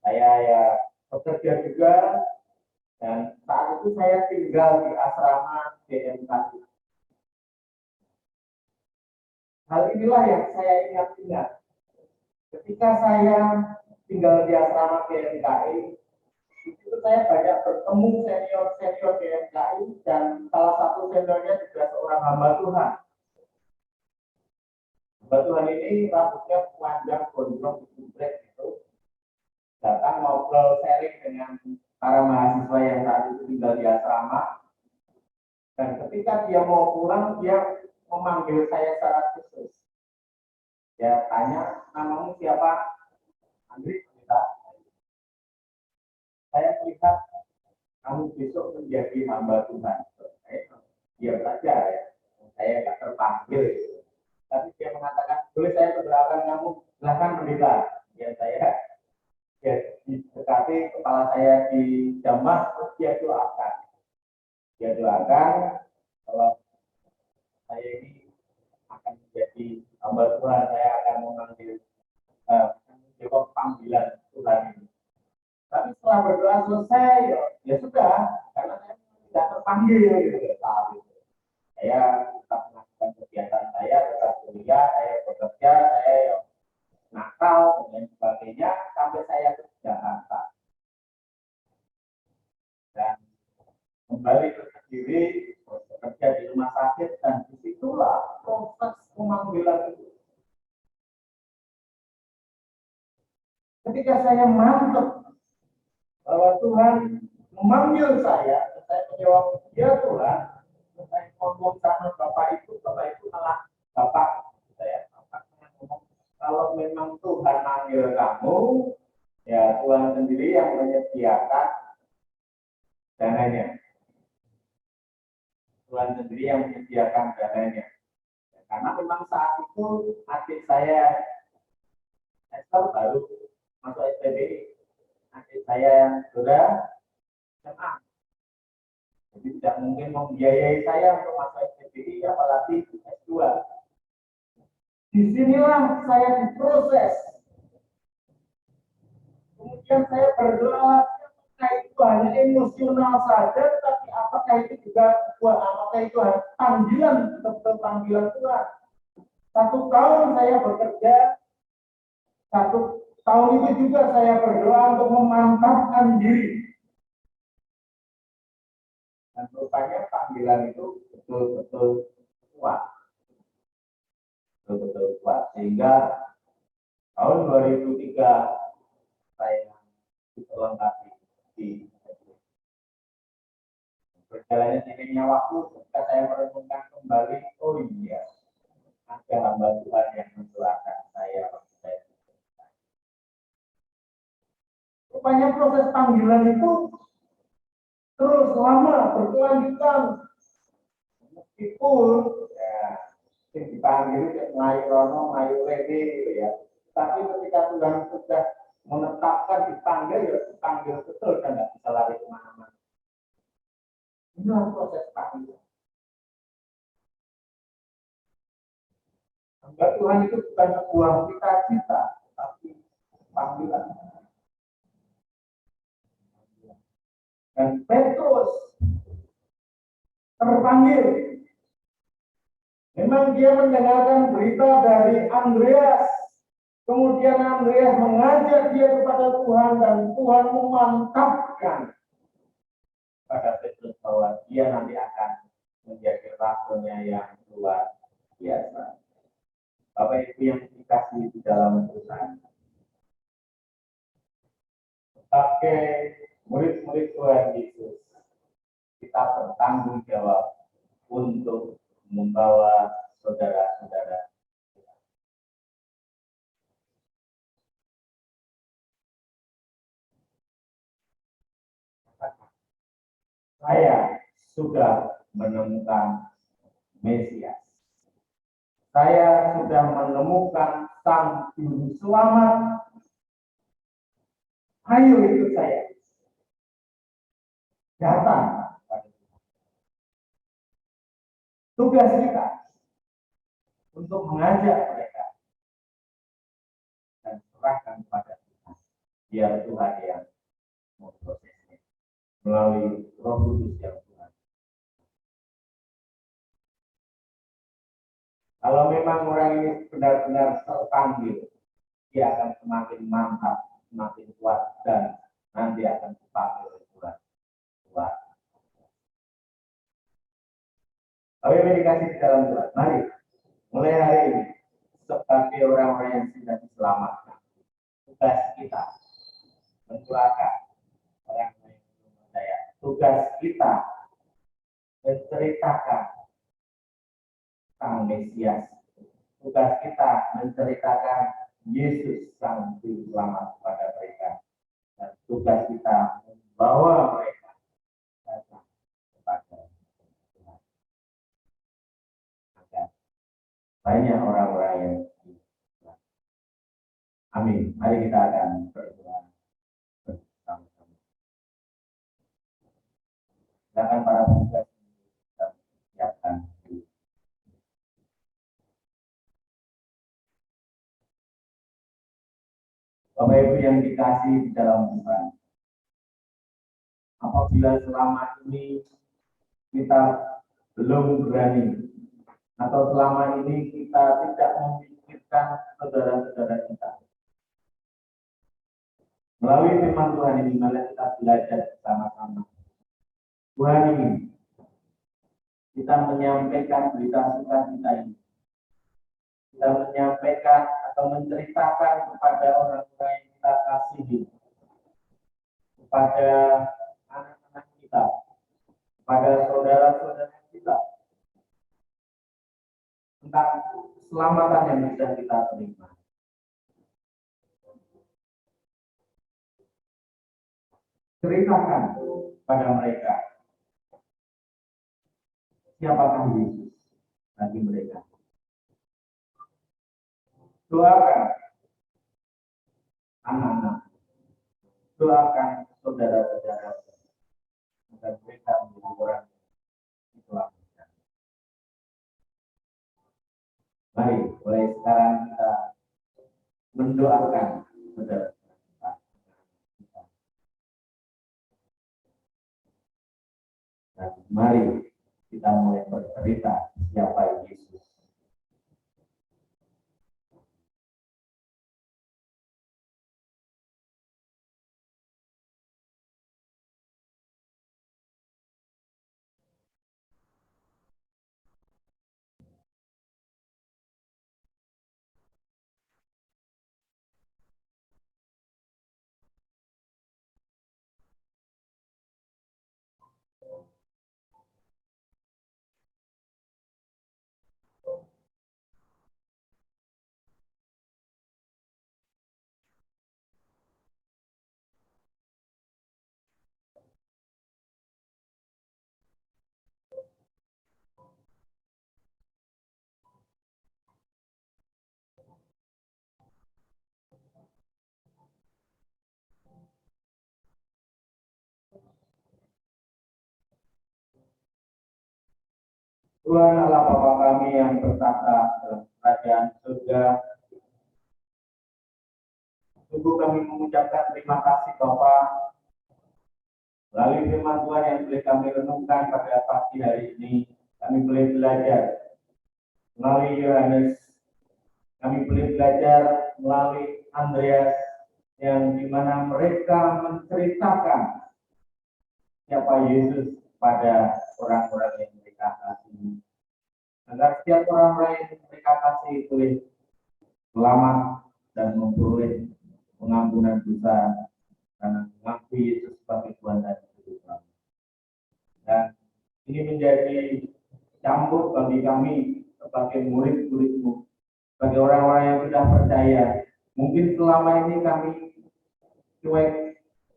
saya ya bekerja juga, dan saat itu saya tinggal di asrama DMKI. Hal inilah yang saya ingat-ingat. Ketika saya tinggal di asrama DMKI, itu saya banyak bertemu senior-senior DMKI, dan salah satu seniornya juga seorang hamba Tuhan. Hamba Tuhan ini rambutnya panjang, gondrong, jubrek gitu. Datang ngobrol sharing dengan para mahasiswa yang saat itu tinggal di asrama. Dan ketika dia mau pulang, dia memanggil saya secara khusus. Dia tanya, namamu siapa? Andri, kita. Saya melihat kamu besok menjadi hamba Tuhan. Dia saja ya, saya nggak terpanggil. Tapi dia mengatakan, boleh saya berdoakan kamu, silahkan pendeta. Ya saya, ya didekati kepala saya di jamaah, terus dia doakan. Dia doakan kalau saya ini akan menjadi hamba Tuhan, saya akan mengambil menjawab panggilan Tuhan ini. Tapi setelah berdoa selesai, ya sudah, karena saya tidak terpanggil gitu saat itu. Saya tetap melakukan kegiatan saya, tetap kuliah, saya bekerja, saya nakal dan sebagainya sampai saya ke Jakarta. Dan kembali ke Kediri, bekerja di rumah sakit, dan disitulah proses pemanggilan itu. Ketika saya mantap bahwa Tuhan memanggil saya menjawab, ya Tuhan, saya ngomong sama Bapak itu malah Bapak saya ngomong, kalau memang Tuhan manggil kamu, ya Tuhan sendiri yang menyediakan dananya. Tuhan sendiri yang menyediakan dananya. Ya, karena memang saat itu adik saya Esther baru masuk SPBI. Adik saya yang sudah SMA. Jadi tidak mungkin membiayai saya untuk masuk SPBI, apalagi S2. Disinilah saya diproses. Kemudian saya berdoa, apakah itu hanya emosional saja, tapi apakah itu juga apakah itu hanya panggilan, betul-betul panggilan Tuhan. 1 tahun saya bekerja, 1 tahun itu juga saya berdoa untuk memantapkan diri. Dan rupanya panggilan itu betul-betul kuat. Betul-betul kuat. Sehingga tahun 2003 saya diperlengkapi di berjalannya seiringnya waktu, ketika saya merenungkan kembali, oh iya, ada hamba Tuhan yang mendoakan saya. Rupanya proses panggilan itu terus lama berkelanjutan. Meskipun ya, yang dipanggil Melayu Rono, Melayu Rede gitu ya. Tapi ketika Tuhan sudah menetapkan dipanggil, ya dipanggil betul dan nggak bisa lari kemana-mana. Inilah proses panggilan. Hamba Tuhan itu bukan sebuah cita-cita, tapi panggilan. Dan Petrus terpanggil. Memang dia mendengarkan berita dari Andreas. Kemudian Andreas mengajak dia kepada Tuhan dan Tuhan memantapkan pada Petrus bahwa dia nanti akan menjadi rasulnya yang luar biasa. Bapak Ibu yang dikasihi di dalam Tuhan, sebagai murid-murid Tuhan Yesus, kita bertanggung jawab untuk membawa saudara-saudara. Saya sudah menemukan Mesias. Saya sudah menemukan Sang Juru Selamat. Ayo ikut saya. Datang pada Tuhan. Tugas kita untuk mengajak mereka dan serahkan kepada Tuhan. Biar Tuhan yang memprosesnya melalui Roh Kudus yang Tuhan. Kalau memang orang ini benar-benar terpanggil, dia akan semakin mantap, semakin kuat, dan nanti akan dipanggil oleh Tuhan. Kuat. Tapi dikasih di dalam Tuhan. Mari, mulai hari ini, sebagai orang-orang yang sudah diselamatkan, tugas kita mendoakan orang yang belum percaya. Tugas kita menceritakan Sang Mesias. Tugas kita menceritakan Yesus Sang Juru Selamat kepada mereka. Dan tugas kita membawa mereka datang kepada Tuhan. Agar banyak orang-orang yang amin. Mari kita akan berdoa bersama-sama. Silakan para petugas kita siapkan. Bapak Ibu yang dikasihi di dalam Tuhan, apabila selama ini kita belum berani atau selama ini kita tidak memikirkan saudara-saudara kita, melalui firman Tuhan ini, mari kita belajar bersama-sama Tuhan ingin kita menyampaikan berita sukacita ini. Kita menyampaikan atau menceritakan kepada orang-orang yang kita kasihi, kepada anak-anak kita, kepada saudara-saudara kita, tentang keselamatan yang bisa kita terima. Ceritakan pada mereka siapakah Yesus bagi mereka. Doakan anak-anak, doakan saudara-saudara agar mereka menjadi orang diselamatkan. Mari mulai sekarang kita mendoakan saudara kita. Dan mari kita mulai bercerita siapa Yesus. Tuhan Allah Bapa kami yang bertata dalam kerajaan surga, sungguh kami mengucapkan terima kasih Bapa melalui firman Tuhan yang boleh kami renungkan pada pagi hari ini. Kami boleh belajar melalui Yohanes, kami boleh belajar melalui Andreas, yang dimana mereka menceritakan siapa Yesus pada orang-orang yang mereka kasih, agar setiap orang-orang yang mereka kasih boleh selamat dan memperoleh pengampunan dosa karena mengakui Yesus sebagai Tuhan dan Juru Selamat. Dan ini menjadi cambuk bagi kami sebagai murid-murid-Mu, sebagai orang-orang yang sudah percaya. Mungkin selama ini kami cuek,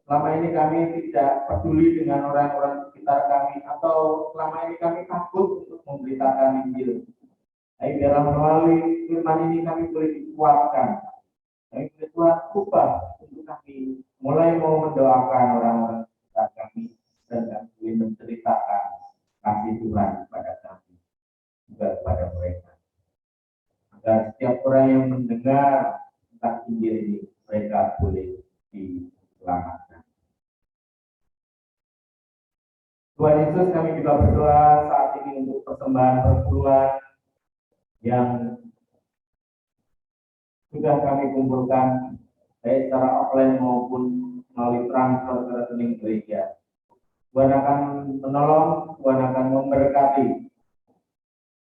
selama ini kami tidak peduli dengan orang-orang sekitar kami, atau selama ini kami takut untuk memberitakan Injil. Tapi dalam melalui firman ini kami boleh dikuatkan, kami boleh Tuhan ubah untuk kami mulai mau mendoakan orang-orang sekitar kami, dan kami boleh menceritakan kasih Tuhan kepada kami, juga kepada mereka. Agar setiap orang yang mendengar tentang Injil ini, mereka boleh diselamatkan. Tuhan Yesus, kami juga berdoa saat ini untuk persembahan persekutuan yang sudah kami kumpulkan, baik secara offline maupun melalui transfer ke rekening gereja. Tuhan akan menolong, Tuhan akan memberkati,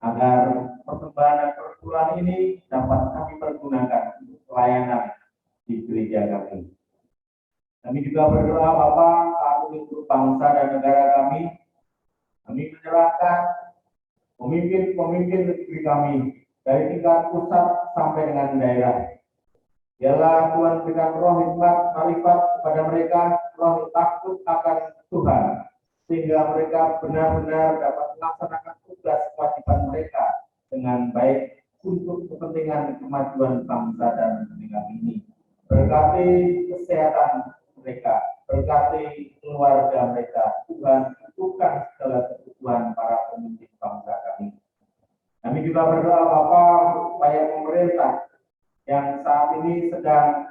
agar persembahan dan persekutuan ini dapat kami pergunakan untuk pelayanan di gereja kami. Kami juga berdoa Bapak saat ini untuk bangsa dan negara kami. Kami menyerahkan pemimpin-pemimpin negeri kami dari tingkat pusat sampai dengan daerah. Biarlah Tuhan berikan roh hikmat, marifat kepada mereka, roh takut akan Tuhan, sehingga mereka benar-benar dapat melaksanakan tugas kewajiban mereka dengan baik untuk kepentingan kemajuan bangsa dan negara ini. Berkati kesehatan mereka, berkati keluarga mereka. Tuhan, cukupkan segala kebutuhan para pemimpin bangsa kami. Kami juga berdoa Bapa supaya pemerintah yang saat ini sedang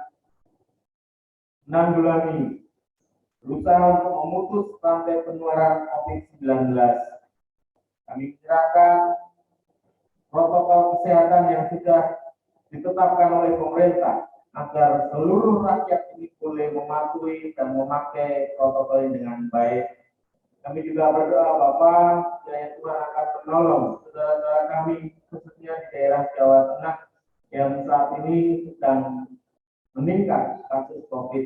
menanggulangi, berusaha untuk memutus rantai penularan COVID-19. Kami menyerahkan protokol kesehatan yang sudah ditetapkan oleh pemerintah, agar seluruh rakyat ini boleh mematuhi dan memakai protokol ini dengan baik. Kami juga berdoa Bapak, kiranya Tuhan akan menolong saudara-saudara kami, khususnya di daerah Jawa Tengah, yang saat ini sedang meningkat kasus COVID.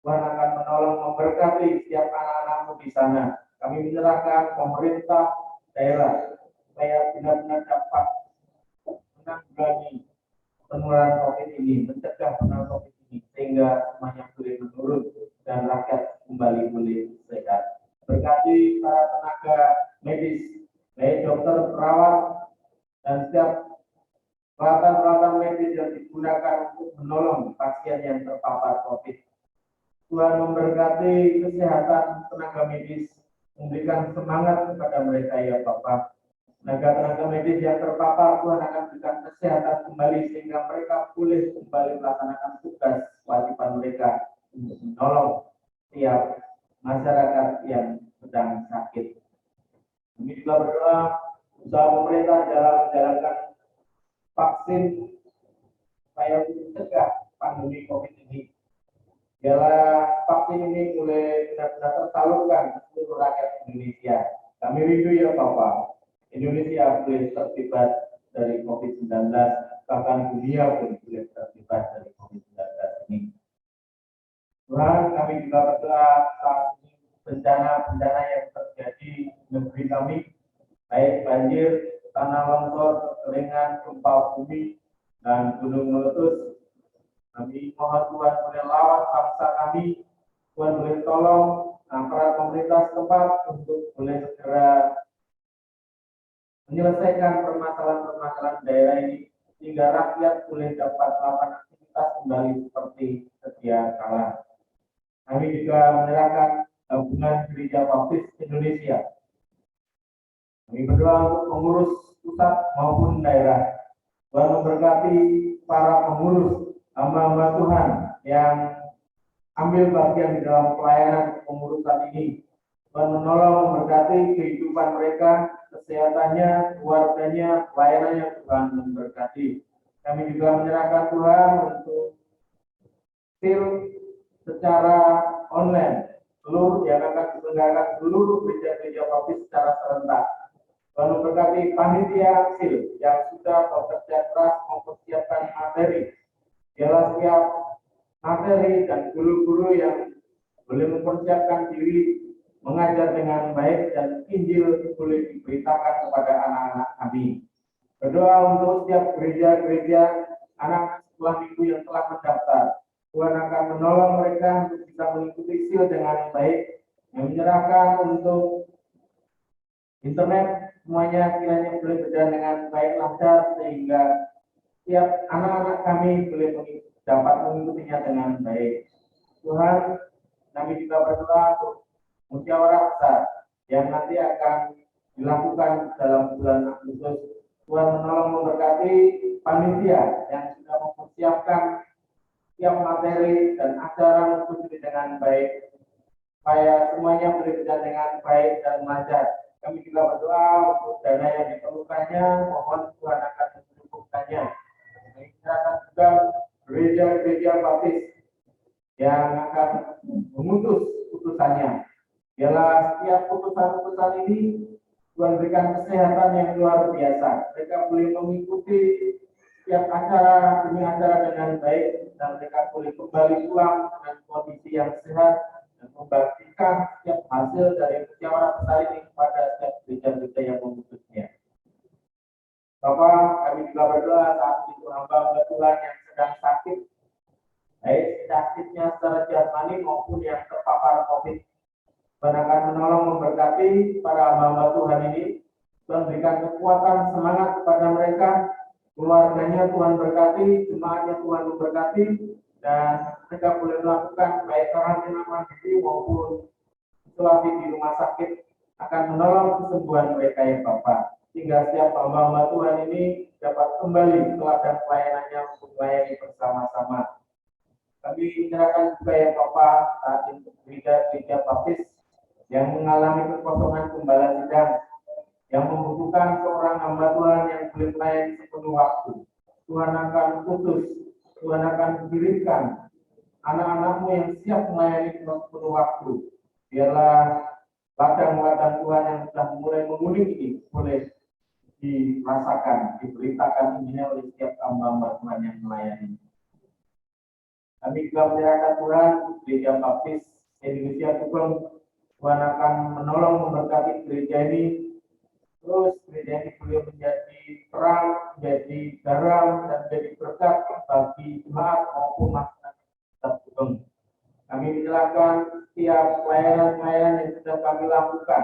Tuhan akan menolong memberkati setiap anak-anakmu di sana. Kami menyerahkan pemerintah daerah supaya benar-benar dapat menanggulangi penularan COVID ini, mencegah penularan COVID ini, sehingga semuanya boleh menurun dan rakyat kembali boleh sehat. Berkati para tenaga medis, baik dokter, perawat, dan setiap peralatan-peralatan medis yang digunakan untuk menolong pasien yang terpapar COVID. Tuhan memberkati kesehatan tenaga medis, memberikan semangat kepada mereka ya Bapak. Tenaga medis yang terpapar, Tuhan akan berikan kesehatan kembali sehingga mereka boleh kembali melaksanakan tugas kewajiban mereka untuk menolong setiap masyarakat yang sedang sakit. Kami juga berdoa usaha pemerintah dalam menjalankan vaksin supaya mencegah pandemi COVID ini. Biarlah vaksin ini boleh benar-benar tersalurkan ke seluruh rakyat Indonesia. Kami rindu ya Bapak, Indonesia boleh terbebas dari COVID-19, bahkan dunia pun boleh terbebas dari COVID-19 ini. Tuhan, kami juga berdoa saat ini bencana-bencana yang terjadi di negeri kami, baik banjir, tanah longsor, kekeringan, gempa bumi, dan gunung meletus. Kami mohon Tuhan boleh lawan bangsa kami, Tuhan boleh tolong aparat pemerintah setempat untuk boleh segera menyelesaikan permasalahan-permasalahan daerah ini, sehingga rakyat boleh dapat melakukan aktivitas kembali seperti sedia kala. Kami juga menyerahkan gabungan Gereja Baptis Indonesia. Kami berdoa untuk pengurus pusat maupun daerah. Tuhan memberkati para pengurus hamba-hamba Tuhan yang ambil bagian di dalam pelayanan pengurusan ini. Tuhan menolong memberkati kehidupan mereka, kesehatannya, keluarganya, pelayanannya, Tuhan memberkati. Kami juga menyerahkan Tuhan untuk sil secara online, seluruh yang akan diselenggarakan seluruh gereja-gereja baptis secara serentak. Tuhan memberkati panitia sil yang sudah bekerja keras mempersiapkan materi. Biarlah setiap materi dan guru-guru yang boleh mempersiapkan diri mengajar dengan baik dan Injil boleh diberitakan kepada anak-anak kami. Berdoa untuk setiap gereja-gereja anak sekolah minggu yang telah mendaftar. Tuhan akan menolong mereka untuk bisa mengikuti sil dengan baik. Yang menyerahkan untuk internet semuanya kiranya boleh berjalan dengan baik lancar sehingga setiap anak-anak kami boleh dapat mengikutinya dengan baik. Tuhan, kami juga berdoa untuk musyawarah besar yang nanti akan dilakukan dalam bulan Agustus. Tuhan menolong memberkati panitia yang sudah mempersiapkan setiap materi dan acara untuk dengan baik, supaya semuanya boleh berjalan dengan baik dan lancar. Kami juga berdoa untuk dana yang diperlukannya, mohon Tuhan akan mencukupkannya. Kami akan juga gereja-gereja baptis yang akan memutus putusannya. Biarlah setiap putusan-putusan ini Tuhan berikan kesehatan yang luar biasa. Mereka boleh mengikuti setiap acara demi acara dengan baik dan mereka boleh kembali pulang dengan kondisi yang sehat dan membagikan setiap hasil dari musyawarah besar ini kepada setiap gereja-gereja yang memutusnya. Bapak, kami juga berdoa saat itu hamba Tuhan yang sedang sakit, baik sakitnya secara jasmani maupun yang terpapar COVID. Tuhan akan menolong memberkati para hamba Tuhan ini. Tuhan berikan kekuatan, semangat kepada mereka. Keluarganya Tuhan berkati, jemaatnya Tuhan memberkati, dan mereka boleh melakukan baik karantina mandiri maupun isolasi di rumah sakit akan menolong kesembuhan mereka ya Bapak. Sehingga setiap hamba-hamba Tuhan ini dapat kembali ke ladang pelayanannya untuk melayani bersama-sama. Kami menyerahkan juga ya Bapak saat ini gereja baptis yang mengalami kekosongan gembala sidang, yang membutuhkan seorang hamba Tuhan yang boleh melayani sepenuh waktu. Tuhan akan putus, Tuhan akan kirimkan anak-anakmu yang siap melayani sepenuh waktu. Biarlah ladang-ladang Tuhan yang sudah mulai menguning ini boleh dirasakan, diberitakan ini oleh setiap hamba-hamba Tuhan yang melayani. Kami juga menyerahkan Tuhan Gereja Baptis Indonesia Tuhan. Tuhan akan menolong memberkati gereja ini. Terus gereja ini boleh menjadi terang, menjadi garam, dan menjadi berkat bagi jemaat maupun masyarakat Tuhan. Kami menyerahkan setiap pelayanan-pelayanan yang sudah kami lakukan,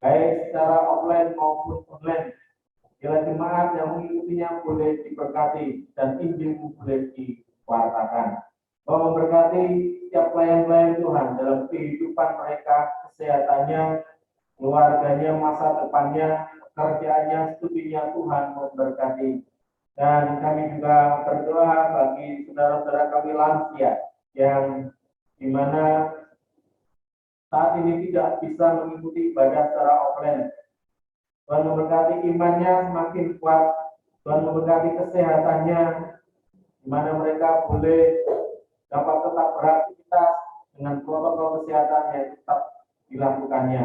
baik secara offline maupun online. Bila jemaat yang mengikutinya boleh diberkati dan Injil boleh diwartakan. Bahwa memberkati setiap pelayan-pelayan Tuhan dalam kehidupan mereka, kesehatannya, keluarganya, masa depannya, pekerjaannya, studinya, Tuhan memberkati. Dan kami juga berdoa bagi saudara-saudara kami lansia yang dimana saat ini tidak bisa mengikuti ibadah secara offline. Tuhan memberkati imannya semakin kuat, Tuhan memberkati kesehatannya, di mana mereka boleh dapat tetap beraktivitas dengan protokol kesehatan yang tetap dilakukannya.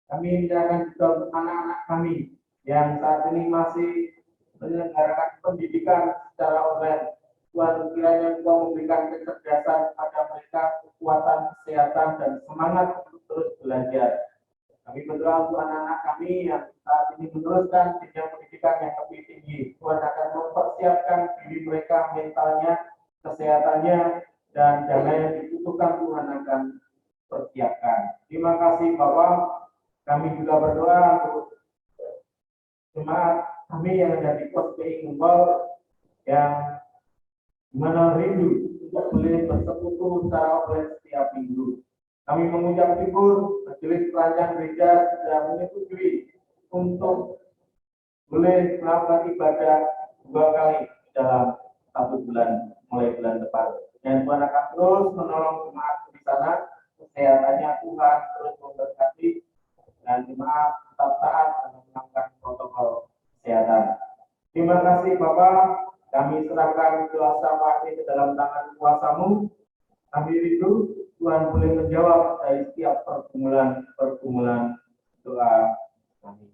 Kami menyerahkan juga untuk anak-anak kami yang saat ini masih menyelenggarakan pendidikan secara online. Tuhan kiranya Engkau memberikan kecerdasan kepada mereka, kekuatan, kesehatan, dan semangat untuk terus belajar. Kami berdoa untuk anak-anak kami yang saat ini meneruskan jenjang pendidikan yang lebih tinggi. Tuhan akan mempersiapkan diri mereka, mentalnya, kesehatannya, dan dana yang dibutuhkan Tuhan akan persiapkan. Terima kasih Bapak. Kami juga berdoa untuk jemaat kami yang ada di POSPI Ngumpul yang dimana rindu untuk boleh bersekutu secara offline setiap minggu. Kami mengucap syukur majelis pelayanan gereja sudah menyetujui untuk boleh melakukan ibadah 2 kali dalam 1 bulan mulai bulan depan. Dan Tuhan akan terus menolong jemaat di sana, kesehatannya Tuhan terus memberkati dan jemaat tetap taat dan melakukan protokol kesehatan. Terima kasih Bapak, kami serahkan kuasa Pak ke dalam tangan kuasa-Mu. Kami rindu Tuhan boleh menjawab dari setiap pergumulan doa kami.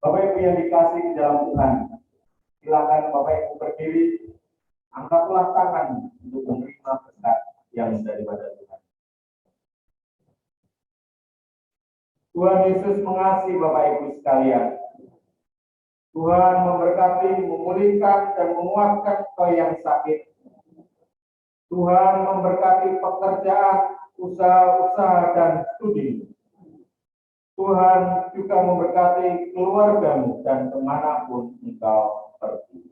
Bapak Ibu yang dikasih di dalam Tuhan, silakan Bapak Ibu berdiri, angkatlah tangan untuk menerima berkat yang daripada Tuhan. Tuhan Yesus mengasihi Bapak Ibu sekalian. Tuhan memberkati, memulihkan, dan menguatkan kau yang sakit. Tuhan memberkati pekerjaan, usaha-usaha, dan studi. Tuhan juga memberkati keluargamu dan kemanapun engkau pergi.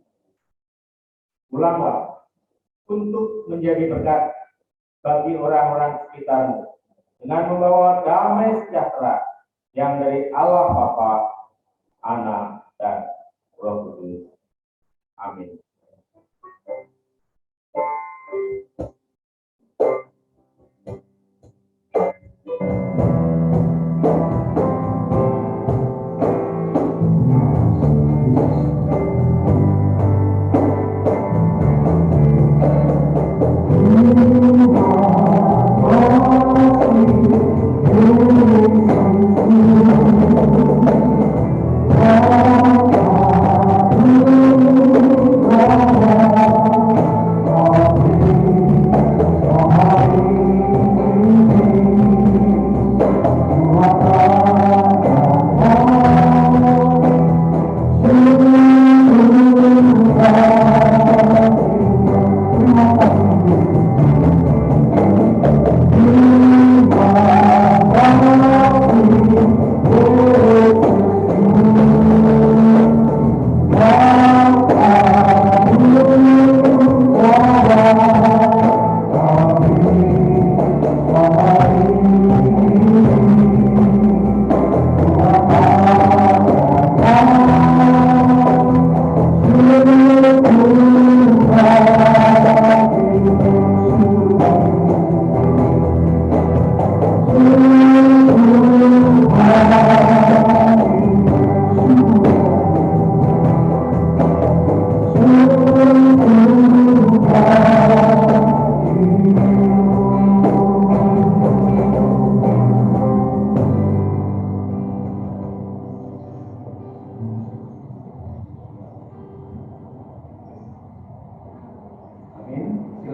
Ulanglah untuk menjadi berkat bagi orang-orang sekitarmu dengan membawa damai sejahtera yang dari Allah Bapa, Anak, dan Roh Kudus. Amin.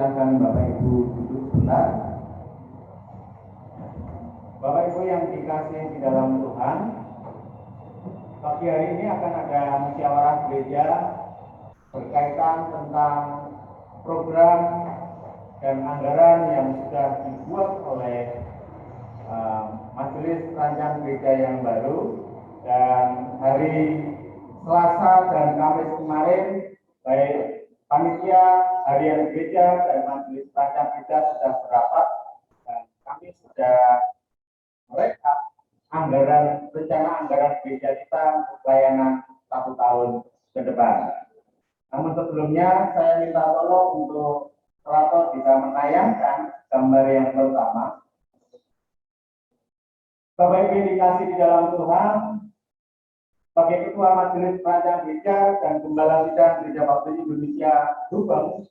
silakan Bapak Ibu duduk sebentar. Bapak Ibu yang dikasih di dalam Tuhan, pagi hari ini akan ada musyawarah gereja berkaitan tentang program dan anggaran yang sudah dibuat oleh Majelis Rancang Gereja yang baru. Dan hari Selasa dan Kamis kemarin, baik panitia harian gereja dan Majelis Rancang Gereja sudah berapat, dan kami sudah merekap rencana anggaran gereja kita untuk pelayanan 1 tahun ke depan. Namun sebelumnya saya minta tolong untuk operator bisa menayangkan gambar yang pertama. Bapak Ibu yang dikasih di dalam Tuhan, sebagai Ketua Majelis Rancang Gereja dan Gembala Sidang Gereja Baptis Indonesia Subang,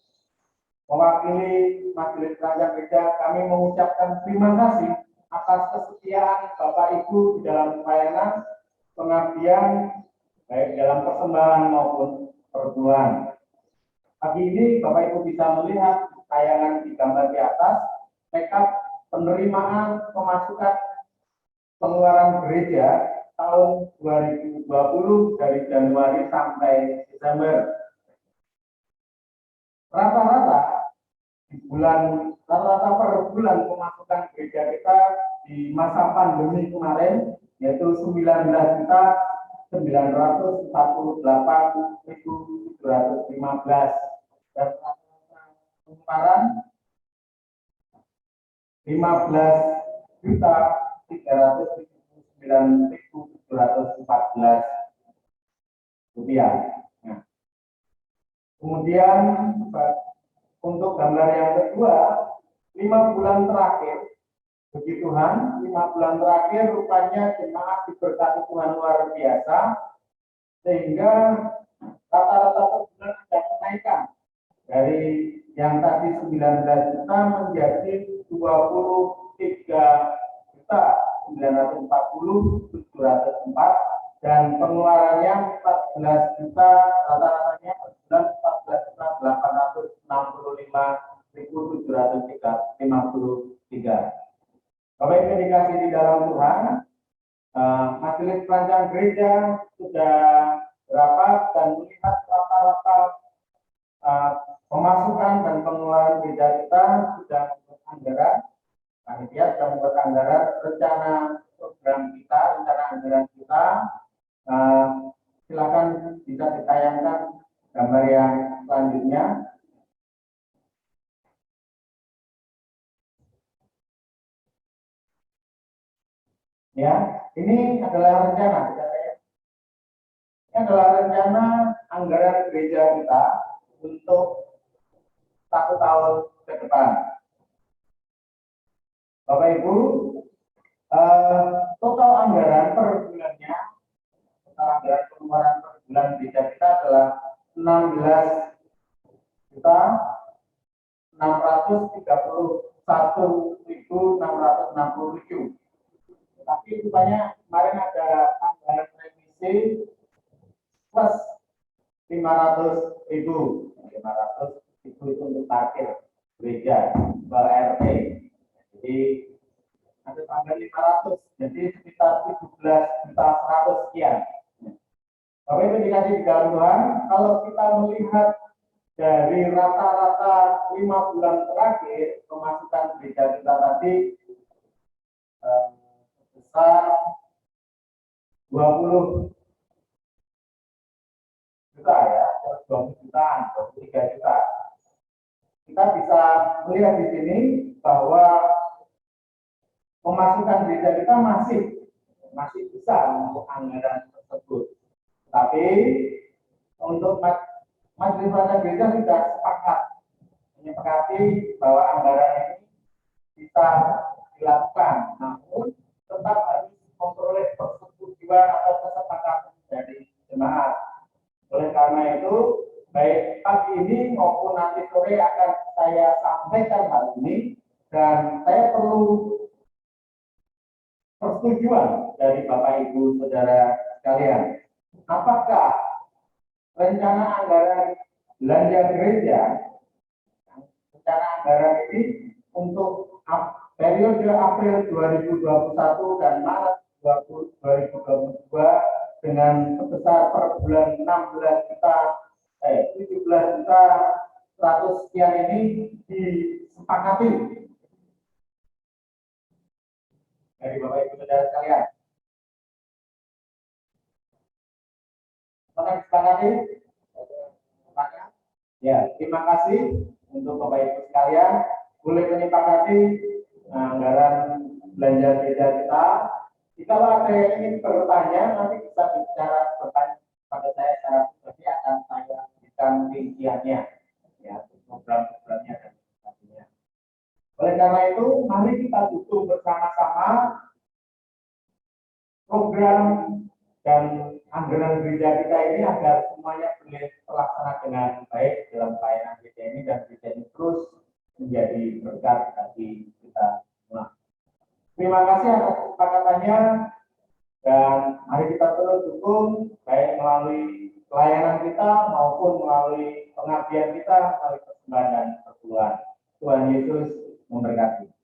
mewakili Majelis Rancang Gereja, kami mengucapkan terima kasih atas kesetiaan Bapak Ibu di dalam pelayanan pengabdian, baik dalam persembahan maupun perbulan. Pagi ini Bapak Ibu bisa melihat tayangan di gambar di atas, rekap penerimaan pemasukan pengeluaran gereja tahun 2020 dari Januari sampai Desember. Rata-rata per bulan pemasukan gereja kita di masa pandemi kemarin yaitu 19.948.715 dan pengeluaran 15.379.714 rupiah. Nah, kemudian untuk gambar yang kedua, 5 bulan terakhir, puji Tuhan, 5 bulan terakhir rupanya jemaat diberkati Tuhan luar biasa, sehingga rata-rata per bulan ada kenaikan dari yang tadi 19 juta menjadi 23.940.704 dan pengeluarannya 14 juta, rata-ratanya per bulan 14.865.753. Bapak Ibu dikasih di dalam Tuhan, Majelis Rancang Gereja sudah berapat dan melihat rata-rata pemasukan dan pengeluaran gereja kita sudah membuat anggaran. Panitia sudah membuat anggaran rencana program kita, rencana anggaran kita. Silakan bisa ditayangkan gambar yang selanjutnya. Ya, ini adalah rencana. Ini adalah rencana anggaran gereja kita untuk 1 tahun ke depan. Bapak Ibu, total anggaran per bulannya, total anggaran pengeluaran per bulan gereja kita adalah 16.631.667. Tapi rupanya kemarin ada tambahan revisi plus 500.000. 500.000 itu untuk parkir gereja ke RT. Jadi ada tambahan 500, jadi sekitar 17.100 sekian. Bapak Ibu dikasih di dalam Tuhan, kalau kita melihat dari rata-rata 5 bulan terakhir pemasukan gereja kita tadi sebesar 20 juta ya, 20 jutaan, 23 juta. Kita bisa melihat di sini bahwa pemasukan gereja kita masih besar untuk anggaran tersebut. Tapi untuk Majelis Rancang Gereja sudah sepakat menyepakati bahwa anggaran ini bisa dilakukan, namun tetap harus memperoleh persetujuan atau kesepakatan dari jemaat. Oleh karena itu, baik pagi ini maupun nanti sore akan saya sampaikan hal ini, dan saya perlu persetujuan dari Bapak Ibu Saudara sekalian. Apakah rencana anggaran belanja gereja rencana anggaran ini untuk periode April 2021 dan Maret 2022 dengan sebesar per bulan 17 juta 100 sekian ini disepakati dari Bapak Ibu Saudara sekalian. Apakah disepakati? Ya, terima kasih untuk Bapak Ibu sekalian. Boleh menyepakati anggaran belanja beda kita. Jika ada yang ingin bertanya, nanti bisa bertanya pada saya secara pribadi, akan saya berikan rinciannya, ya, program-programnya dan sebagainya. Oleh karena itu, mari kita dukung bersama-sama program dan anggaran gereja kita ini agar semuanya boleh terlaksana dengan baik dalam pelayanan gereja ini, dan gereja ini terus menjadi berkat bagi kita semua. Terima kasih atas kesepakatannya, dan mari kita terus dukung baik melalui pelayanan kita maupun melalui pengabdian kita, melalui persembahan dan perpuluhan. Tuhan Yesus memberkati.